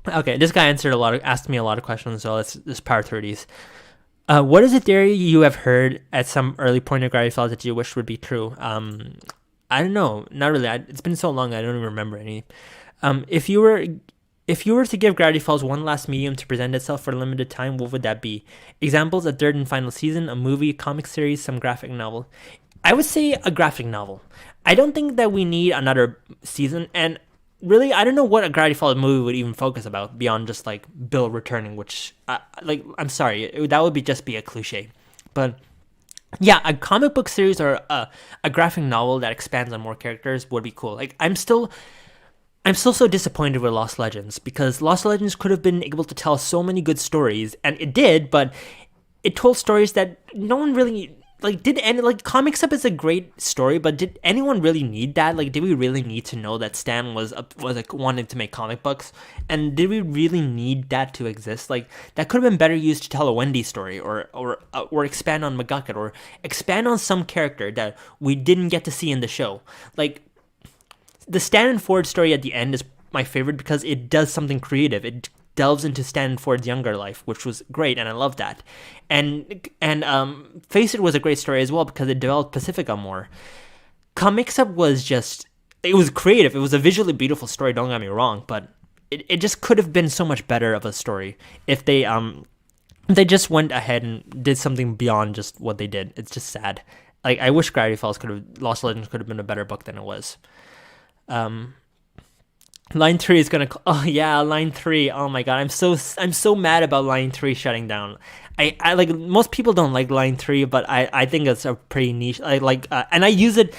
Okay, this guy asked me a lot of questions, so let's power through these. What is a theory you have heard at some early point of Gravity Falls that you wish would be true? I don't know, not really. It's been so long I don't even remember any. If you were to give Gravity Falls one last medium to present itself for a limited time, what would that be? Examples: a third and final season, a movie, a comic series, some graphic novel. I would say a graphic novel. I don't think that we need another season, and really, I don't know what a Gravity Falls movie would even focus about beyond just like Bill returning, which, I'm sorry, that would just be a cliche. But yeah, a comic book series or a graphic novel that expands on more characters would be cool. Like, I'm still so disappointed with Lost Legends, because Lost Legends could have been able to tell so many good stories, and it did, but it told stories that no one really Comics Up is a great story, but did anyone really need that? Like, did we really need to know that Stan was wanting to make comic books? And did we really need that to exist? Like, that could have been better used to tell a Wendy story, or expand on McGucket, or expand on some character that we didn't get to see in the show. Like, the Stan and Ford story at the end is my favorite because it does something creative. It delves into Stan and Ford's younger life, which was great, and I love that. And Face It was a great story as well because it developed Pacifica more. Comics Up was it was creative. It was a visually beautiful story, don't get me wrong, but it just could have been so much better of a story if they just went ahead and did something beyond just what they did. It's just sad. Like, I wish Lost Legends could have been a better book than it was. Line 3 is gonna. Oh yeah, Line 3. Oh my god, I'm so mad about Line 3 shutting down. I like, most people don't like Line 3, but I think it's a pretty niche. And I use it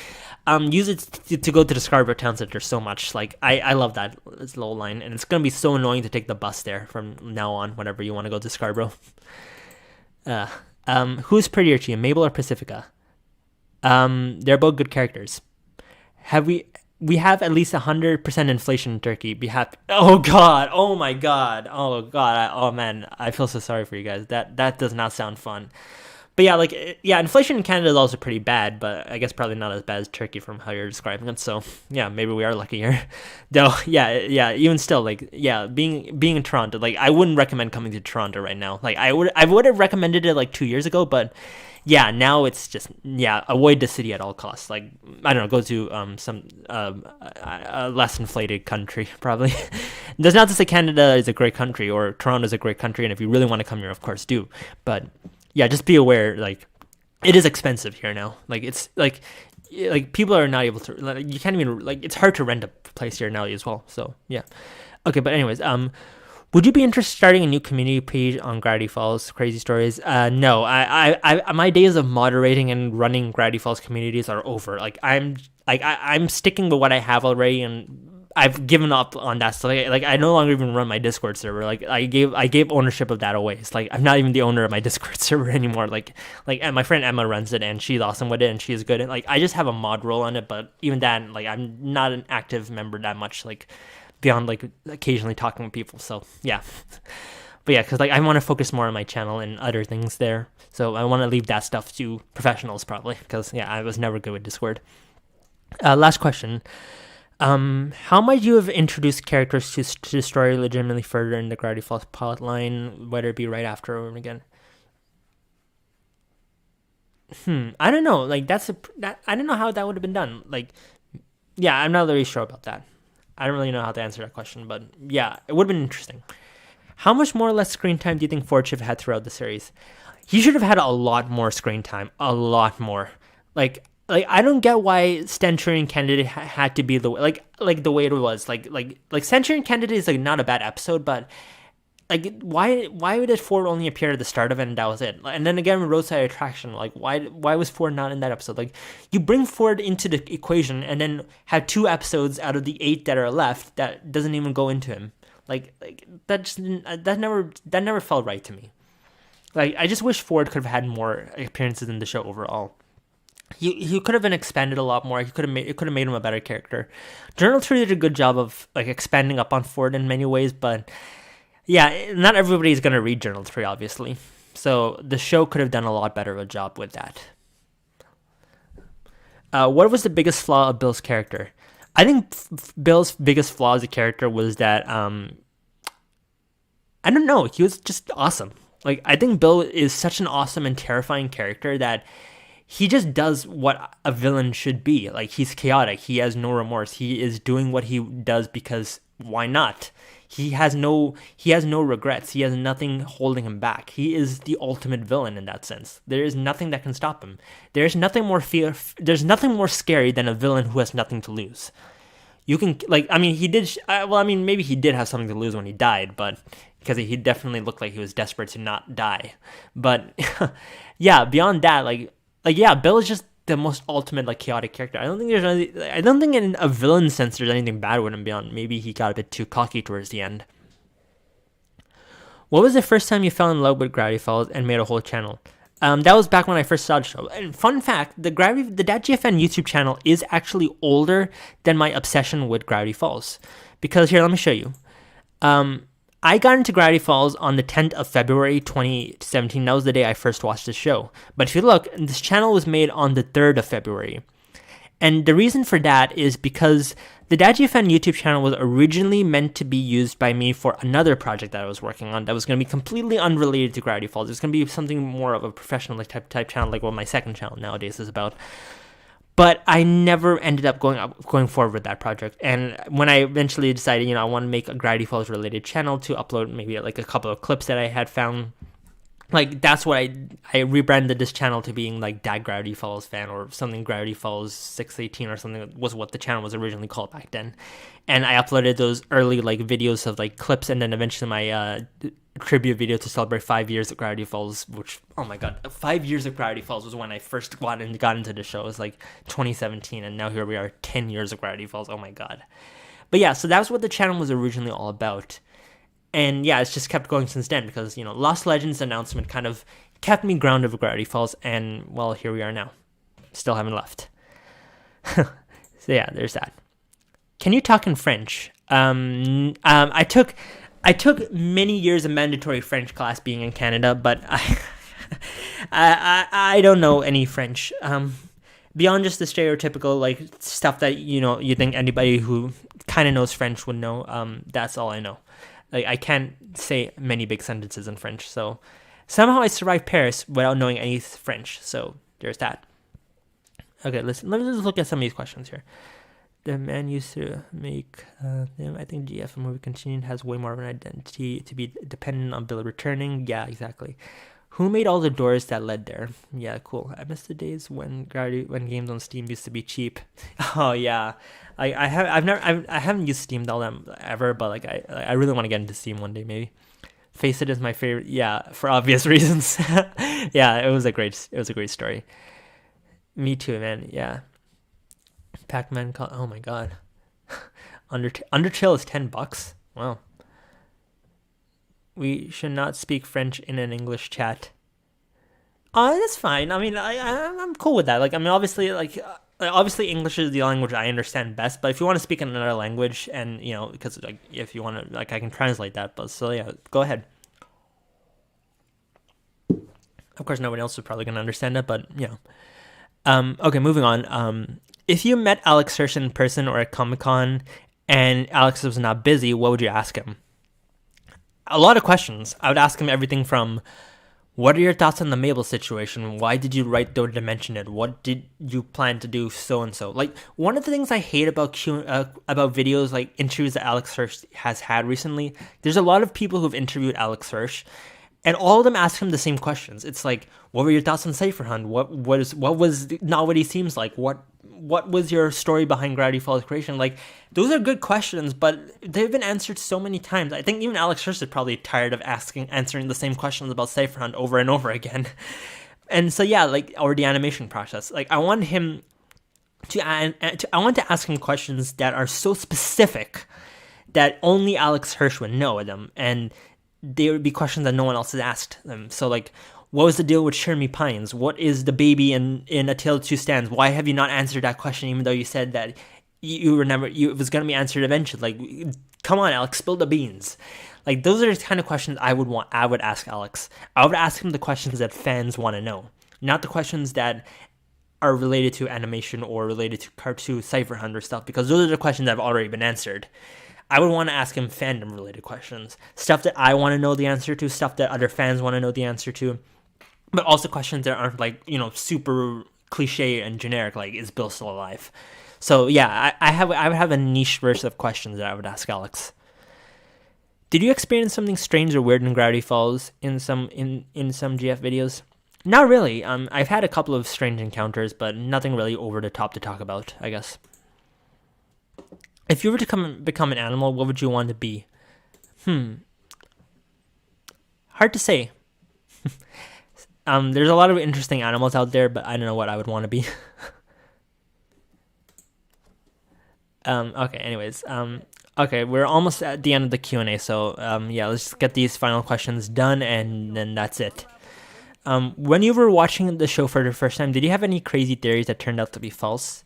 to go to the Scarborough Town Center so much. Like, I love that little line, and it's gonna be so annoying to take the bus there from now on whenever you want to go to Scarborough. Who's prettier to you, Mabel or Pacifica? They're both good characters. We have at least 100% inflation in Turkey. Be happy. Oh God! Oh my God! Oh God! Oh man! I feel so sorry for you guys. That does not sound fun. But yeah, inflation in Canada is also pretty bad, but I guess probably not as bad as Turkey from how you're describing it. So yeah, maybe we are lucky here. Though yeah. Even still, being in Toronto, I wouldn't recommend coming to Toronto right now. I would have recommended it 2 years ago, but yeah, now it's just, avoid the city at all costs. I don't know, go to some a less inflated country, probably. That's not to say Canada is a great country or Toronto is a great country, and if you really want to come here, of course do. But yeah, just be aware, it is expensive here now. It's people are not able to, you can't even, it's hard to rent a place here now as well. So yeah. Okay, but anyways, would you be interested in starting a new community page on Gravity Falls Crazy Stories? No, I my days of moderating and running Gravity Falls communities are over. I'm sticking with what I have already, and I've given up on that stuff. I no longer even run my Discord server. I gave ownership of that away. It's I'm not even the owner of my Discord server anymore. And my friend Emma runs it, and she's awesome with it, and she's good. I just have a mod role on it, but even that, I'm not an active member that much. Beyond occasionally talking with people. So yeah. But yeah, because I want to focus more on my channel and other things there. So I want to leave that stuff to professionals probably, because yeah, I was never good with Discord. Last question. How might you have introduced characters to the story legitimately further in the Gravity Falls plot line, whether it be right after or again? I don't know. I don't know how that would have been done. Yeah, I'm not really sure about that. I don't really know how to answer that question, but yeah, it would have been interesting. How much more or less screen time do you think Ford should have had throughout the series? He should have had a lot more screen time, a lot more. I don't get why Centurion Candidate had to be the way, the way it was. Centurion Candidate is not a bad episode, but why did Ford only appear at the start of it and that was it? And then again, Roadside Attraction, why was Ford not in that episode? You bring Ford into the equation and then have 2 episodes out of the 8 that are left that doesn't even go into him. That never felt right to me. I just wish Ford could have had more appearances in the show overall. He could have been expanded a lot more. It could have made him a better character. Journal 3 did a good job of expanding up on Ford in many ways, but yeah, not everybody's going to read Journal 3, obviously. So the show could have done a lot better of a job with that. What was the biggest flaw of Bill's character? I think Bill's biggest flaw as a character was that I don't know. He was just awesome. Like, I think Bill is such an awesome and terrifying character that he just does what a villain should be. Like, he's chaotic. He has no remorse. He is doing what he does because why not? He has no regrets. He has nothing holding him back. He is the ultimate villain in that sense. There is nothing that can stop him. There's nothing more scary than a villain who has nothing to lose. You can, like, I mean, he did, well, I mean, maybe he did have something to lose when he died, but, because he definitely looked like he was desperate to not die. But, yeah, beyond that, yeah, Bill is just the most ultimate, like, chaotic character. I don't think in a villain sense there's anything bad with him beyond maybe he got a bit too cocky towards the end. What was the first time you fell in love with Gravity Falls and made a whole channel? That was back when I first saw the show. And fun fact, the DatGFN YouTube channel is actually older than my obsession with Gravity Falls. Because here, let me show you. I got into Gravity Falls on the 10th of February 2017. That was the day I first watched the show. But if you look, this channel was made on the 3rd of February. And the reason for that is because the DatGFN YouTube channel was originally meant to be used by me for another project that I was working on that was going to be completely unrelated to Gravity Falls. It's going to be something more of a professional type channel, like what my second channel nowadays is about. But I never ended up going forward with that project. And when I eventually decided, I want to make a Gravity Falls related channel to upload maybe like a couple of clips that I had found, like, that's what I rebranded this channel to being like Dad Gravity Falls fan or something. Gravity Falls 618 or something was what the channel was originally called back then. And I uploaded those early like videos of like clips, and then eventually my tribute video to celebrate 5 years of Gravity Falls, which, oh my god, 5 years of Gravity Falls was when I first got into the show. It was like 2017, and now here we are, 10 years of Gravity Falls. Oh my god. But yeah, so that was what the channel was originally all about. And yeah, it's just kept going since then because, Lost Legends announcement kind of kept me grounded with Gravity Falls, and, well, here we are now. Still haven't left. So yeah, there's that. Can you talk in French? I took many years of mandatory French class being in Canada, but I don't know any French. Beyond just the stereotypical, like, stuff that, you think anybody who kind of knows French would know, that's all I know. Like, I can't say many big sentences in French, so somehow I survived Paris without knowing any French, so there's that. Okay, let me just look at some of these questions here. The man used to make them. I think GF movie continued has way more of an identity to be dependent on Bill returning. Yeah, exactly. Who made all the doors that led there? Yeah, cool. I miss the days when games on Steam used to be cheap. Oh yeah, I haven't used Steam all that ever, but like I really want to get into Steam one day maybe. Face It is my favorite. Yeah, for obvious reasons. Yeah, it was a great story. Me too, man. Yeah. Pac-Man. Oh my god. Undertale is $10. Wow. We should not speak French in an English chat. Oh, that's fine. I mean, I'm cool with that. Like, I mean, obviously English is the language I understand best. But if you want to speak in another language, and because like if you want to, like, I can translate that. But so yeah, go ahead. Of course, nobody else is probably gonna understand it, but okay, moving on. If you met Alex Hirsch in person or at Comic-Con, and Alex was not busy, what would you ask him? A lot of questions. I would ask him everything from, what are your thoughts on the Mabel situation? Why did you write Third Dimension it? What did you plan to do so and so? Like, one of the things I hate about videos, like interviews that Alex Hirsch has had recently, there's a lot of people who've interviewed Alex Hirsch, and all of them ask him the same questions. It's like, what were your thoughts on Cypher Hunt? What was not what he seems like? What was your story behind Gravity Falls creation? Like, those are good questions, but they've been answered so many times. I think even Alex Hirsch is probably tired of answering the same questions about Cypher Hunt over and over again. And so yeah, like, or the animation process. Like, I want to ask him questions that are so specific that only Alex Hirsch would know them, and they would be questions that no one else has asked them. So like, what was the deal with Shermie Pines? What is the baby in A Tale of Two Stands? Why have you not answered that question, even though you said that it was going to be answered eventually? Like, come on, Alex, spill the beans. Like, those are the kind of questions I would ask Alex. I would ask him the questions that fans want to know, not the questions that are related to animation or related to cartoon Cypher Hunt or stuff, because those are the questions that have already been answered. I would want to ask him fandom related questions, stuff that I want to know the answer to, stuff that other fans want to know the answer to, but also questions that aren't like, you know, super cliche and generic, like is Bill still alive? So yeah, I would have a niche verse of questions that I would ask Alex. Did you experience something strange or weird in Gravity Falls in some GF videos? Not really. I've had a couple of strange encounters, but nothing really over the top to talk about, I guess. If you were to become an animal, what would you want to be? Hard to say. There's a lot of interesting animals out there, but I don't know what I would want to be. Okay, anyways. Okay, we're almost at the end of the Q&A, so yeah, let's just get these final questions done, and then that's it. When you were watching the show for the first time, did you have any crazy theories that turned out to be false?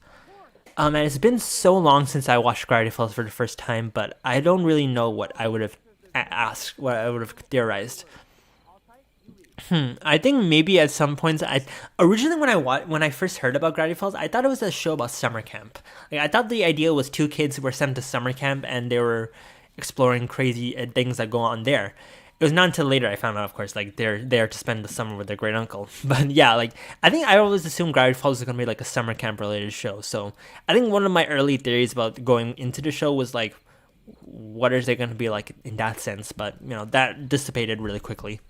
And it's been so long since I watched Gravity Falls for the first time, but I don't really know what I would have asked, what I would have theorized. I think maybe at some points, originally when I first heard about Gravity Falls, I thought it was a show about summer camp. Like, I thought the idea was two kids were sent to summer camp and they were exploring crazy things that go on there. It was not until later I found out, of course, like they're there to spend the summer with their great uncle. But yeah, like I think I always assumed Gravity Falls was gonna be like a summer camp related show. So I think one of my early theories about going into the show was like, what is it gonna be like in that sense? But you know, that dissipated really quickly.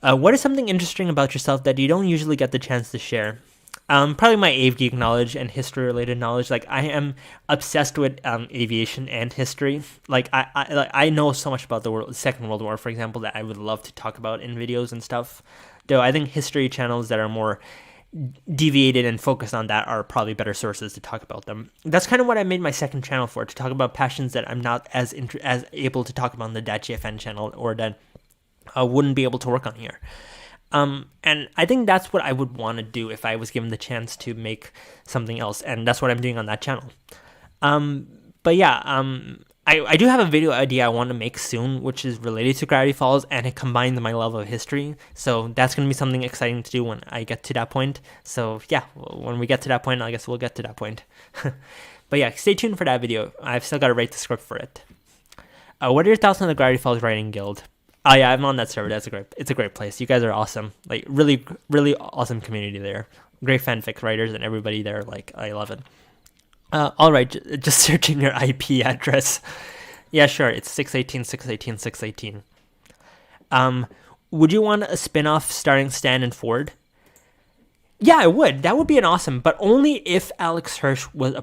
What is something interesting about yourself that you don't usually get the chance to share? Probably my AvGeek knowledge and history-related knowledge. Like, I am obsessed with aviation and history. Like, I know so much about the Second World War, for example, that I would love to talk about in videos and stuff. Though I think history channels that are more deviated and focused on that are probably better sources to talk about them. That's kind of what I made my second channel for, to talk about passions that I'm not as able to talk about on the .gfn channel, or that I wouldn't be able to work on here. And I think that's what I would want to do if I was given the chance to make something else, and that's what I'm doing on that channel. But yeah, I do have a video idea I want to make soon, which is related to Gravity Falls, and it combines my love of history. So that's going to be something exciting to do when I get to that point. So yeah, when we get to that point, I guess we'll get to that point. But yeah, stay tuned for that video. I've still got to write the script for it. What are your thoughts on the Gravity Falls Writing Guild? Oh yeah, I'm on that server. It's a great place. You guys are awesome. Like, really, really awesome community there. Great fanfic writers and everybody there. Like, I love it. All right, just searching your IP address. Yeah, sure. It's 618. Would you want a spin-off starring Stan and Ford? Yeah, I would. That would be an awesome, but only if Alex Hirsch was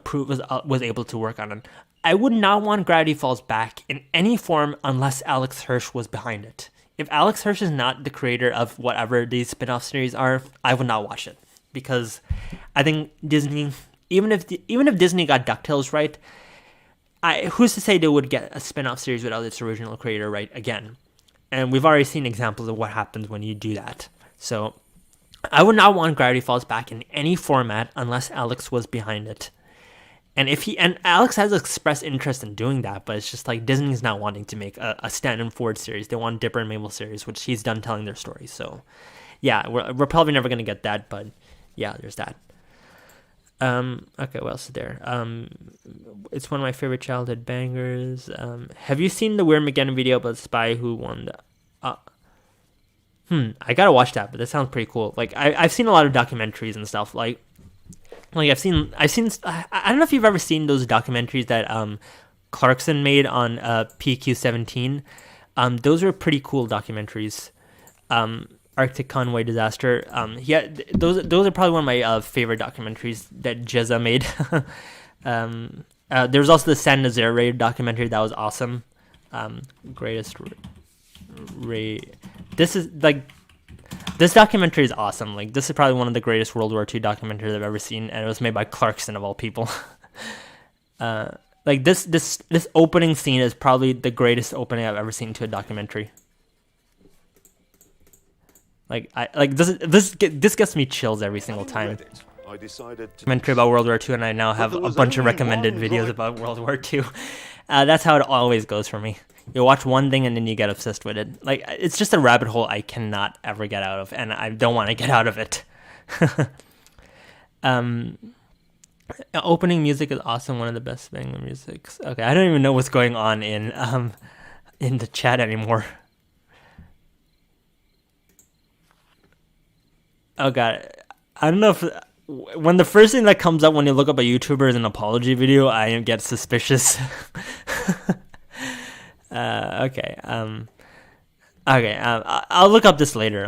able to work on it. I would not want Gravity Falls back in any form unless Alex Hirsch was behind it. If Alex Hirsch is not the creator of whatever these spin-off series are, I would not watch it, because I think Disney, even if Disney got DuckTales right, who's to say they would get a spin-off series without its original creator right again? And we've already seen examples of what happens when you do that. So I would not want Gravity Falls back in any format unless Alex was behind it. And Alex has expressed interest in doing that, but it's just like Disney's not wanting to make a Stan and Ford series. They want Dipper and Mabel series, which he's done telling their stories. So yeah, we're probably never going to get that, but yeah, there's that. Okay, what else is there? It's one of my favorite childhood bangers. Have you seen the Weird McGann video about the spy who won the... I gotta watch that, but that sounds pretty cool. Like, I've seen a lot of documentaries and stuff. Like I've seen. I don't know if you've ever seen those documentaries that Clarkson made on PQ-17. Those are pretty cool documentaries. Arctic Convoy Disaster. Yeah, those are probably one of my favorite documentaries that Jezza made. There was also the San Nazaire raid documentary that was awesome. Greatest raid. This documentary is awesome. Like, this is probably one of the greatest World War II documentaries I've ever seen, and it was made by Clarkson of all people. Like, this opening scene is probably the greatest opening I've ever seen to a documentary. This gets me chills every single time. I decided to documentary about World War II, and I now have a bunch of recommended videos about World War II. That's how it always goes for me. You watch one thing and then you get obsessed with it. Like, it's just a rabbit hole I cannot ever get out of, and I don't want to get out of it. Opening music is awesome. One of the best manga musics. Okay, I don't even know what's going on in the chat anymore. Oh god, I don't know if when the first thing that comes up when you look up a YouTuber is an apology video, I get suspicious. Okay. I'll look up this later.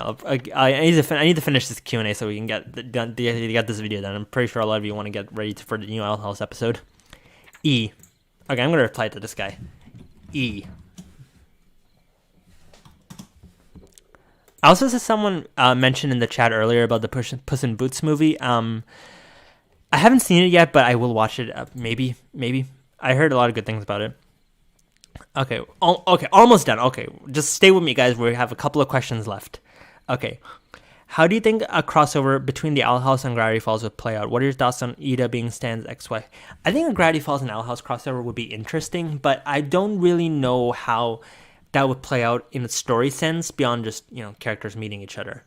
I need to finish this Q&A so we can get this video done. I'm pretty sure a lot of you want to get ready for the new Owl House episode. E. Okay, I'm going to reply to this guy. E. Also, someone mentioned in the chat earlier about the Puss in Boots movie. I haven't seen it yet, but I will watch it. Maybe. I heard a lot of good things about it. Okay, almost done. Okay, just stay with me, guys. We have a couple of questions left. Okay, how do you think a crossover between the Owl House and Gravity Falls would play out? What are your thoughts on Ida being Stan's ex-wife? I think a Gravity Falls and Owl House crossover would be interesting, but I don't really know how that would play out in a story sense beyond just, characters meeting each other.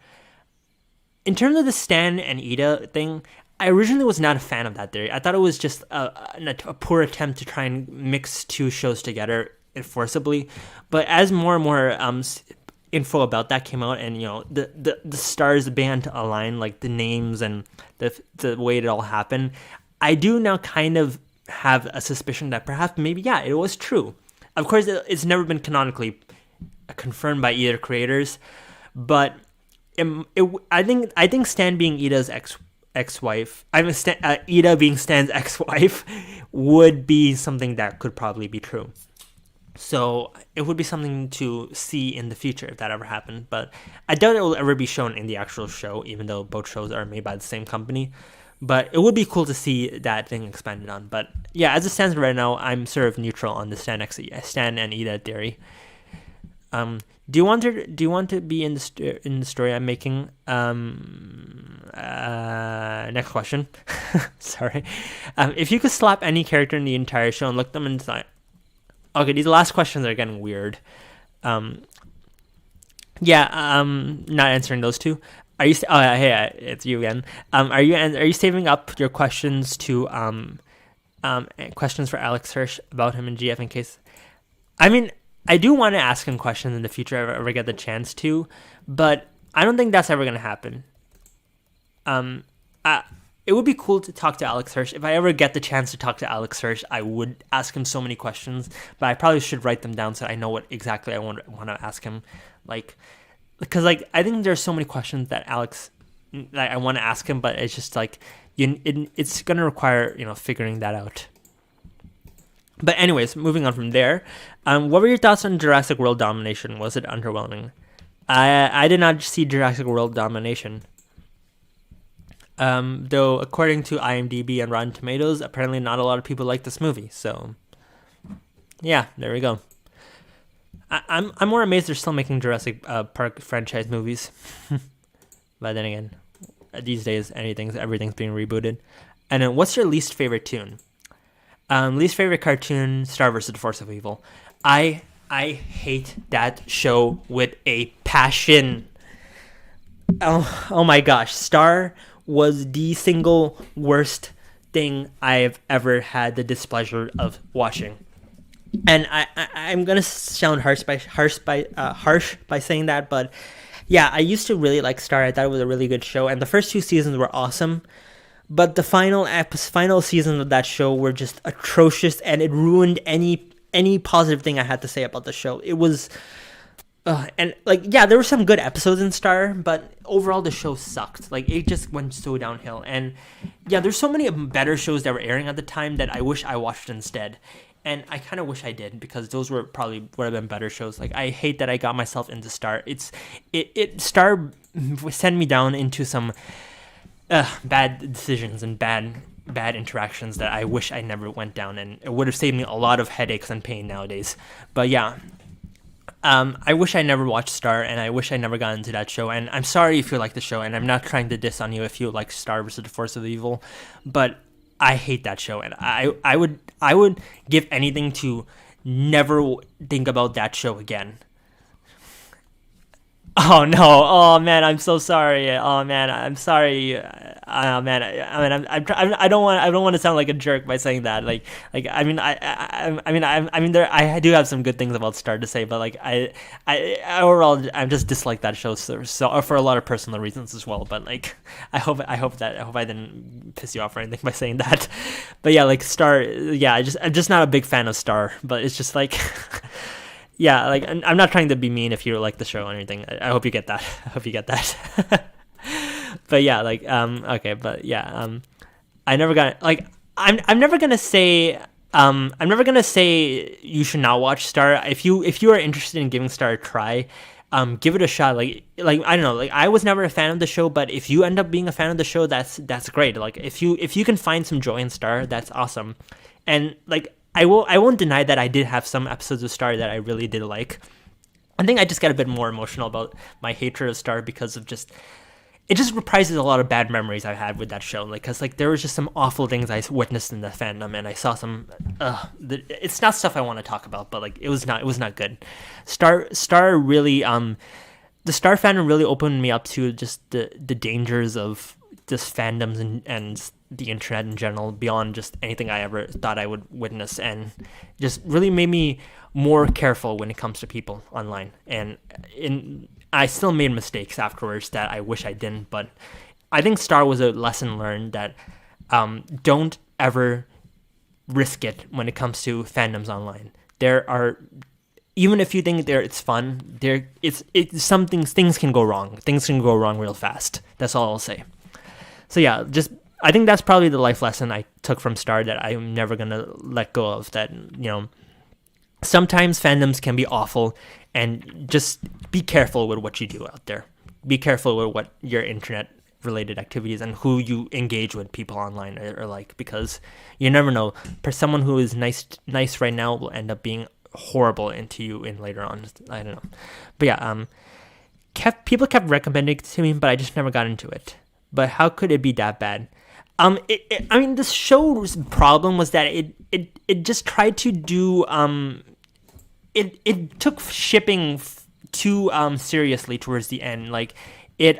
In terms of the Stan and Ida thing, I originally was not a fan of that theory. I thought it was just a poor attempt to try and mix two shows together forcibly. But as more and more info about that came out, and the stars began to align, like the names and the way it all happened, I do now kind of have a suspicion that perhaps maybe it was true. Of course, it's never been canonically confirmed by either creators, but I think Stan being Ida's ex-wife, Ida being Stan's ex-wife, would be something that could probably be true. So it would be something to see in the future if that ever happened. But I doubt it will ever be shown in the actual show, even though both shows are made by the same company. But it would be cool to see that thing expanded on. But yeah, as it stands right now, I'm sort of neutral on the Stan and Ida theory. Do you want to be in the story I'm making? Next question. Sorry. If you could slap any character in the entire show and look them in the... Okay, these last questions are getting weird. Not answering those two. Are you? Hey, it's you again. Are you saving up your questions to questions for Alex Hirsch about him and GF in case? I mean, I do want to ask him questions in the future if I ever get the chance to, but I don't think that's ever gonna happen. It would be cool to talk to Alex Hirsch. If I ever get the chance to talk to Alex Hirsch, I would ask him so many questions, but I probably should write them down so I know what exactly I want to ask him. Because I think there's so many questions that I want to ask him, but it's just it's going to require, figuring that out. But anyways, moving on from there, what were your thoughts on Jurassic World Domination? Was it underwhelming? I did not see Jurassic World Domination. Though according to IMDb and Rotten Tomatoes, apparently not a lot of people like this movie. So, yeah, there we go. I'm more amazed they're still making Jurassic Park franchise movies. But then again, these days everything's being rebooted. And then, what's your least favorite tune? Least favorite cartoon: Star vs. the Force of Evil. I hate that show with a passion. Oh my gosh, Star was the single worst thing I've ever had the displeasure of watching. And I'm gonna sound harsh by saying that, but yeah, I used to really like Star. I thought it was a really good show, and the first 2 seasons were awesome. But the final seasons of that show were just atrocious, and it ruined any positive thing I had to say about the show. It was, there were some good episodes in Star, but overall the show sucked. It just went so downhill. And yeah, there's so many better shows that were airing at the time that I wish I watched instead. And I kind of wish I did, because those would have been better shows. I hate that I got myself into Star. Star sent me down into some bad decisions and bad interactions that I wish I never went down, and it would have saved me a lot of headaches and pain nowadays. But yeah, I wish I never watched Star, and I wish I never got into that show. And I'm sorry if you like the show, and I'm not trying to diss on you if you like Star vs. the Force of Evil, but I hate that show, and I would give anything to never think about that show again. Oh no! Oh man, I'm so sorry. Oh man, I'm sorry. Man, I don't want to sound like a jerk by saying that. I do have some good things about Star to say, but like I overall I just dislike that show so for a lot of personal reasons as well. But like I hope I didn't piss you off or anything by saying that. But yeah, like Star. Yeah, I'm just not a big fan of Star. But it's just like. Yeah, like I'm not trying to be mean if you like the show or anything. I hope you get that. I hope you get that. But yeah, like okay, but yeah, I never got like I'm never gonna say you should not watch Star. If you are interested in giving Star a try, give it a shot. Like I don't know, like I was never a fan of the show, but if you end up being a fan of the show, that's great. Like if you can find some joy in Star, that's awesome. And like I won't deny that I did have some episodes of Star that I really did like. I think I just got a bit more emotional about my hatred of Star because of it just reprises a lot of bad memories I had with that show. Like, cause like there was just some awful things I witnessed in the fandom, and I saw some. It's not stuff I want to talk about, but like it was not good. Star really the Star fandom really opened me up to just the dangers of just fandoms and the internet in general beyond just anything I ever thought I would witness, and just really made me more careful when it comes to people online. And I still made mistakes afterwards that I wish I didn't, but I think Star was a lesson learned that don't ever risk it when it comes to fandoms online. There are, even if you think it's fun, things can go wrong. Things can go wrong real fast. That's all I'll say. So yeah, I think that's probably the life lesson I took from Star that I'm never gonna let go of. That, you know, sometimes fandoms can be awful, and just be careful with what you do out there. Be careful with what your internet related activities and who you engage with people online are like, because you never know. Someone who is nice right now will end up being horrible into you in later on. I don't know, but yeah, people kept recommending it to me, but I just never got into it. But how could it be that bad? I mean, this show's problem was that it just tried to do it took shipping too seriously towards the end. Like it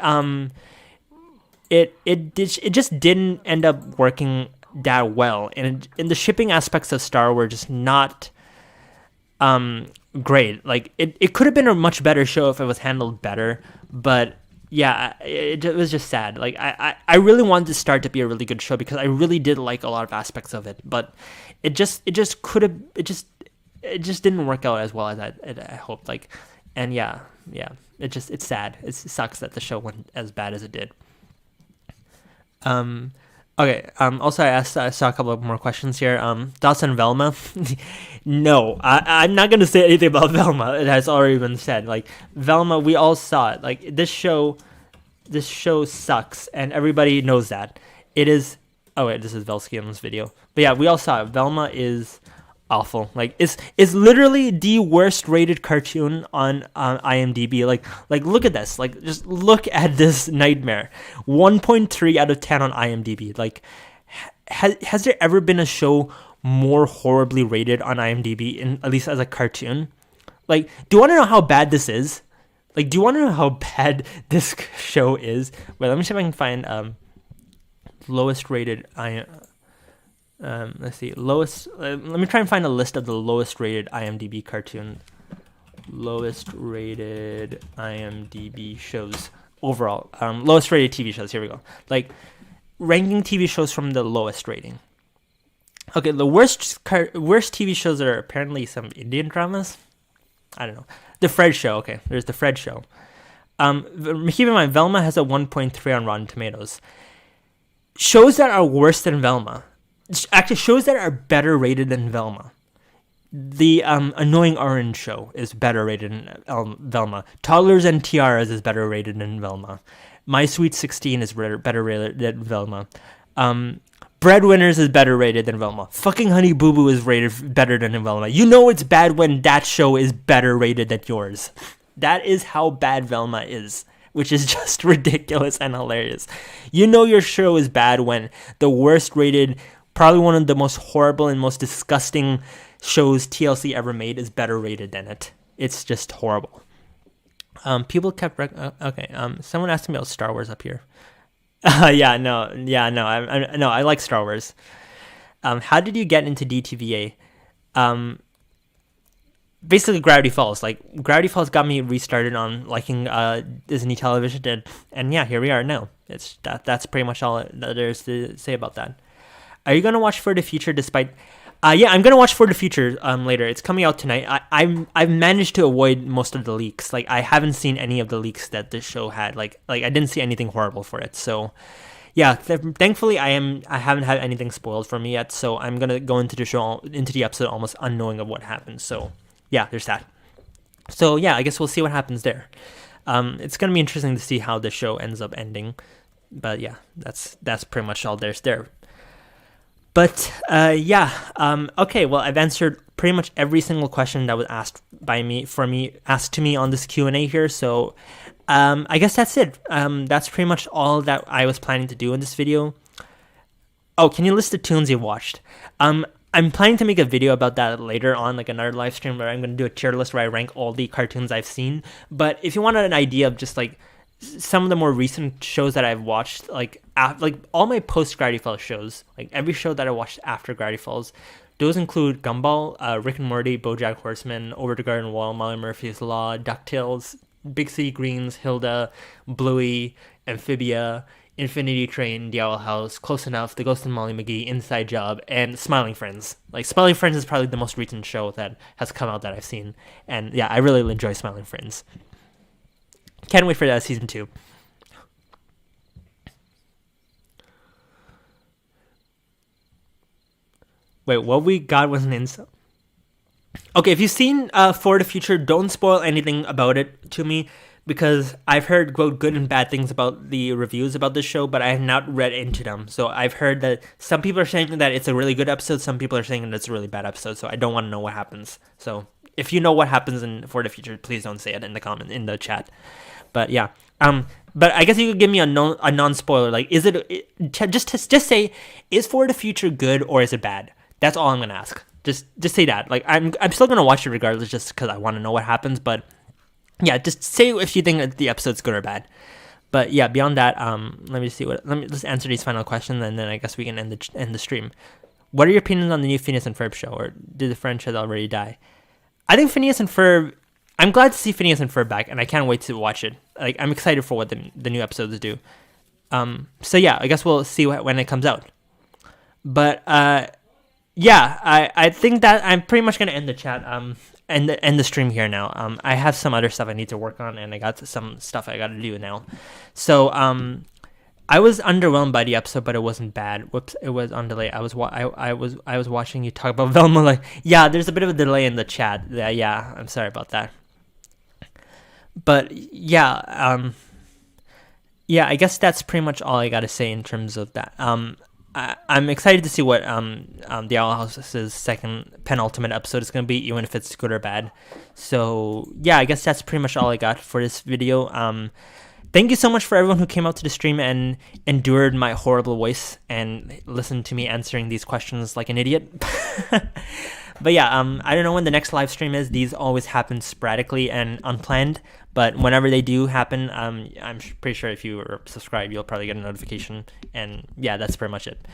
just didn't end up working that well, and the shipping aspects of Star were just not great. Like it could have been a much better show if it was handled better, but yeah, it was just sad. Like I really wanted to start to be a really good show because I really did like a lot of aspects of it, but it just didn't work out as well as I hoped. Like, and yeah, it's sad. It sucks that the show went as bad as it did. Okay. Also, I saw a couple of more questions here. Thoughts on Velma? No, I'm not gonna say anything about Velma. It has already been said. Like Velma, we all saw it. Like this show sucks, and everybody knows that. It is. Oh wait, this is Velskian's video. But yeah, we all saw it. Velma is awful. Like it's literally the worst rated cartoon on IMDb. Like look at this. Like just look at this nightmare. 1.3 out of 10 on IMDb. Like has there ever been a show more horribly rated on IMDb, at least as a cartoon? Like, do you want to know how bad this is? Like, do you want to know how bad this show is? Wait, let me see if I can find lowest rated let's see, lowest. Let me try and find a list of the lowest rated IMDb cartoon. Lowest rated IMDb shows overall. Lowest rated TV shows. Here we go. Like ranking TV shows from the lowest rating. Okay, the worst TV shows are apparently some Indian dramas. I don't know. The Fred Show. Okay, there's the Fred Show. Keep in mind, Velma has a 1.3 on Rotten Tomatoes. Shows that are worse than Velma. Actually, shows that are better rated than Velma. The Annoying Orange Show is better rated than Velma. Toddlers and Tiaras is better rated than Velma. My Sweet 16 is better rated than Velma. Breadwinners is better rated than Velma. Fucking Honey Boo Boo is rated better than Velma. You know it's bad when that show is better rated than yours. That is how bad Velma is, which is just ridiculous and hilarious. You know your show is bad when the worst rated, probably one of the most horrible and most disgusting shows TLC ever made is better rated than it. It's just horrible. People kept okay. Someone asked me about Star Wars up here. No, I like Star Wars. How did you get into DTVA? Basically Gravity Falls. Like, Gravity Falls got me restarted on liking Disney television, and yeah, here we are now. That's pretty much all that there is to say about that. Are you gonna watch For the Future despite? Yeah, I'm gonna watch For the Future later. It's coming out tonight. I've managed to avoid most of the leaks. Like, I haven't seen any of the leaks that this show had. Like I didn't see anything horrible for it. So yeah, thankfully I haven't had anything spoiled for me yet. So I'm gonna go into the episode almost unknowing of what happens. So yeah, there's that. So yeah, I guess we'll see what happens there. It's gonna be interesting to see how the show ends up ending. But yeah, that's pretty much all there's there. But okay, well, I've answered pretty much every single question that was asked to me on this Q&A here. So I guess that's it. That's pretty much all that I was planning to do in this video. Oh, can you list the tunes you've watched? I'm planning to make a video about that later on, like another live stream where I'm going to do a tier list where I rank all the cartoons I've seen. But if you want an idea of just like some of the more recent shows that I've watched, like all my post Gravity Falls shows, like every show that I watched after Gravity Falls, those include Gumball, Rick and Morty, BoJack Horseman, Over the Garden Wall, Molly Murphy's Law, DuckTales, Big City Greens, Hilda, Bluey, Amphibia, Infinity Train, The Owl House, Close Enough, The Ghost of Molly McGee, Inside Job, and Smiling Friends. Like, Smiling Friends is probably the most recent show that has come out that I've seen. And yeah, I really enjoy Smiling Friends. Can't wait for that season 2. Wait, what we got was an insult. Okay, if you've seen For the Future, don't spoil anything about it to me, because I've heard both good and bad things about the reviews about this show, but I have not read into them. So I've heard that some people are saying that it's a really good episode, some people are saying that it's a really bad episode, so I don't want to know what happens. So if you know what happens in For the Future, please don't say it in the chat. But yeah, but I guess you could give me a non-spoiler. Like, is it just say, is For the Future good or is it bad? That's all I'm gonna ask. Just say that. Like, I'm still gonna watch it regardless, just because I want to know what happens. But yeah, just say if you think the episode's good or bad. But yeah, beyond that, let's answer these final questions, and then I guess we can end the stream. What are your opinions on the new Phineas and Ferb show, or did the franchise already die? I think Phineas and Ferb. I'm glad to see Phineas and Ferb back, and I can't wait to watch it. Like, I'm excited for what the new episodes do. So yeah, I guess we'll see when it comes out. But yeah, I think that I'm pretty much gonna end the chat. End the stream here now. I have some other stuff I need to work on, and I got some stuff I gotta do now. So I was underwhelmed by the episode, but it wasn't bad. Whoops, it was on delay. I was watching you talk about Velma. Like, yeah, there's a bit of a delay in the chat. Yeah, I'm sorry about that. But yeah, I guess that's pretty much all I gotta say in terms of that. I'm excited to see what the Owl House's second penultimate episode is going to be, even if it's good or bad. So yeah, I guess that's pretty much all I got for this video. Thank you so much for everyone who came out to the stream and endured my horrible voice and listened to me answering these questions like an idiot. But yeah, I don't know when the next live stream is. These always happen sporadically and unplanned, but whenever they do happen, I'm pretty sure if you are subscribed, you'll probably get a notification. And yeah, that's pretty much it.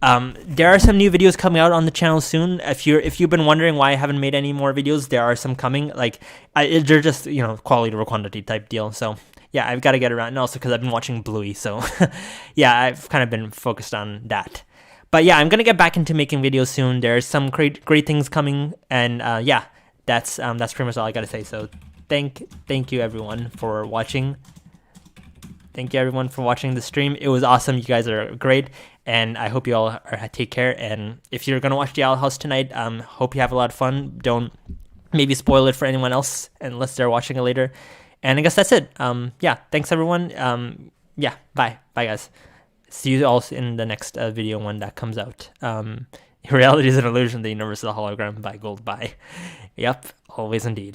There are some new videos coming out on the channel soon. If you've been wondering why I haven't made any more videos, there are some coming. Like, they're just, quality over quantity type deal. So yeah, I've got to get around, and also because I've been watching Bluey, so yeah, I've kind of been focused on that. But yeah, I'm gonna get back into making videos soon. There's some great things coming, and yeah, that's pretty much all I gotta say. So thank you everyone for watching. Thank you everyone for watching the stream. It was awesome. You guys are great, and I hope you all take care. And if you're gonna watch the Owl House tonight, hope you have a lot of fun. Don't maybe spoil it for anyone else unless they're watching it later. And I guess that's it. Yeah, thanks everyone. Yeah, bye guys. See you all in the next video when that comes out. Reality is an illusion. The universe is a hologram. Bye, gold. Bye. Yep, always indeed.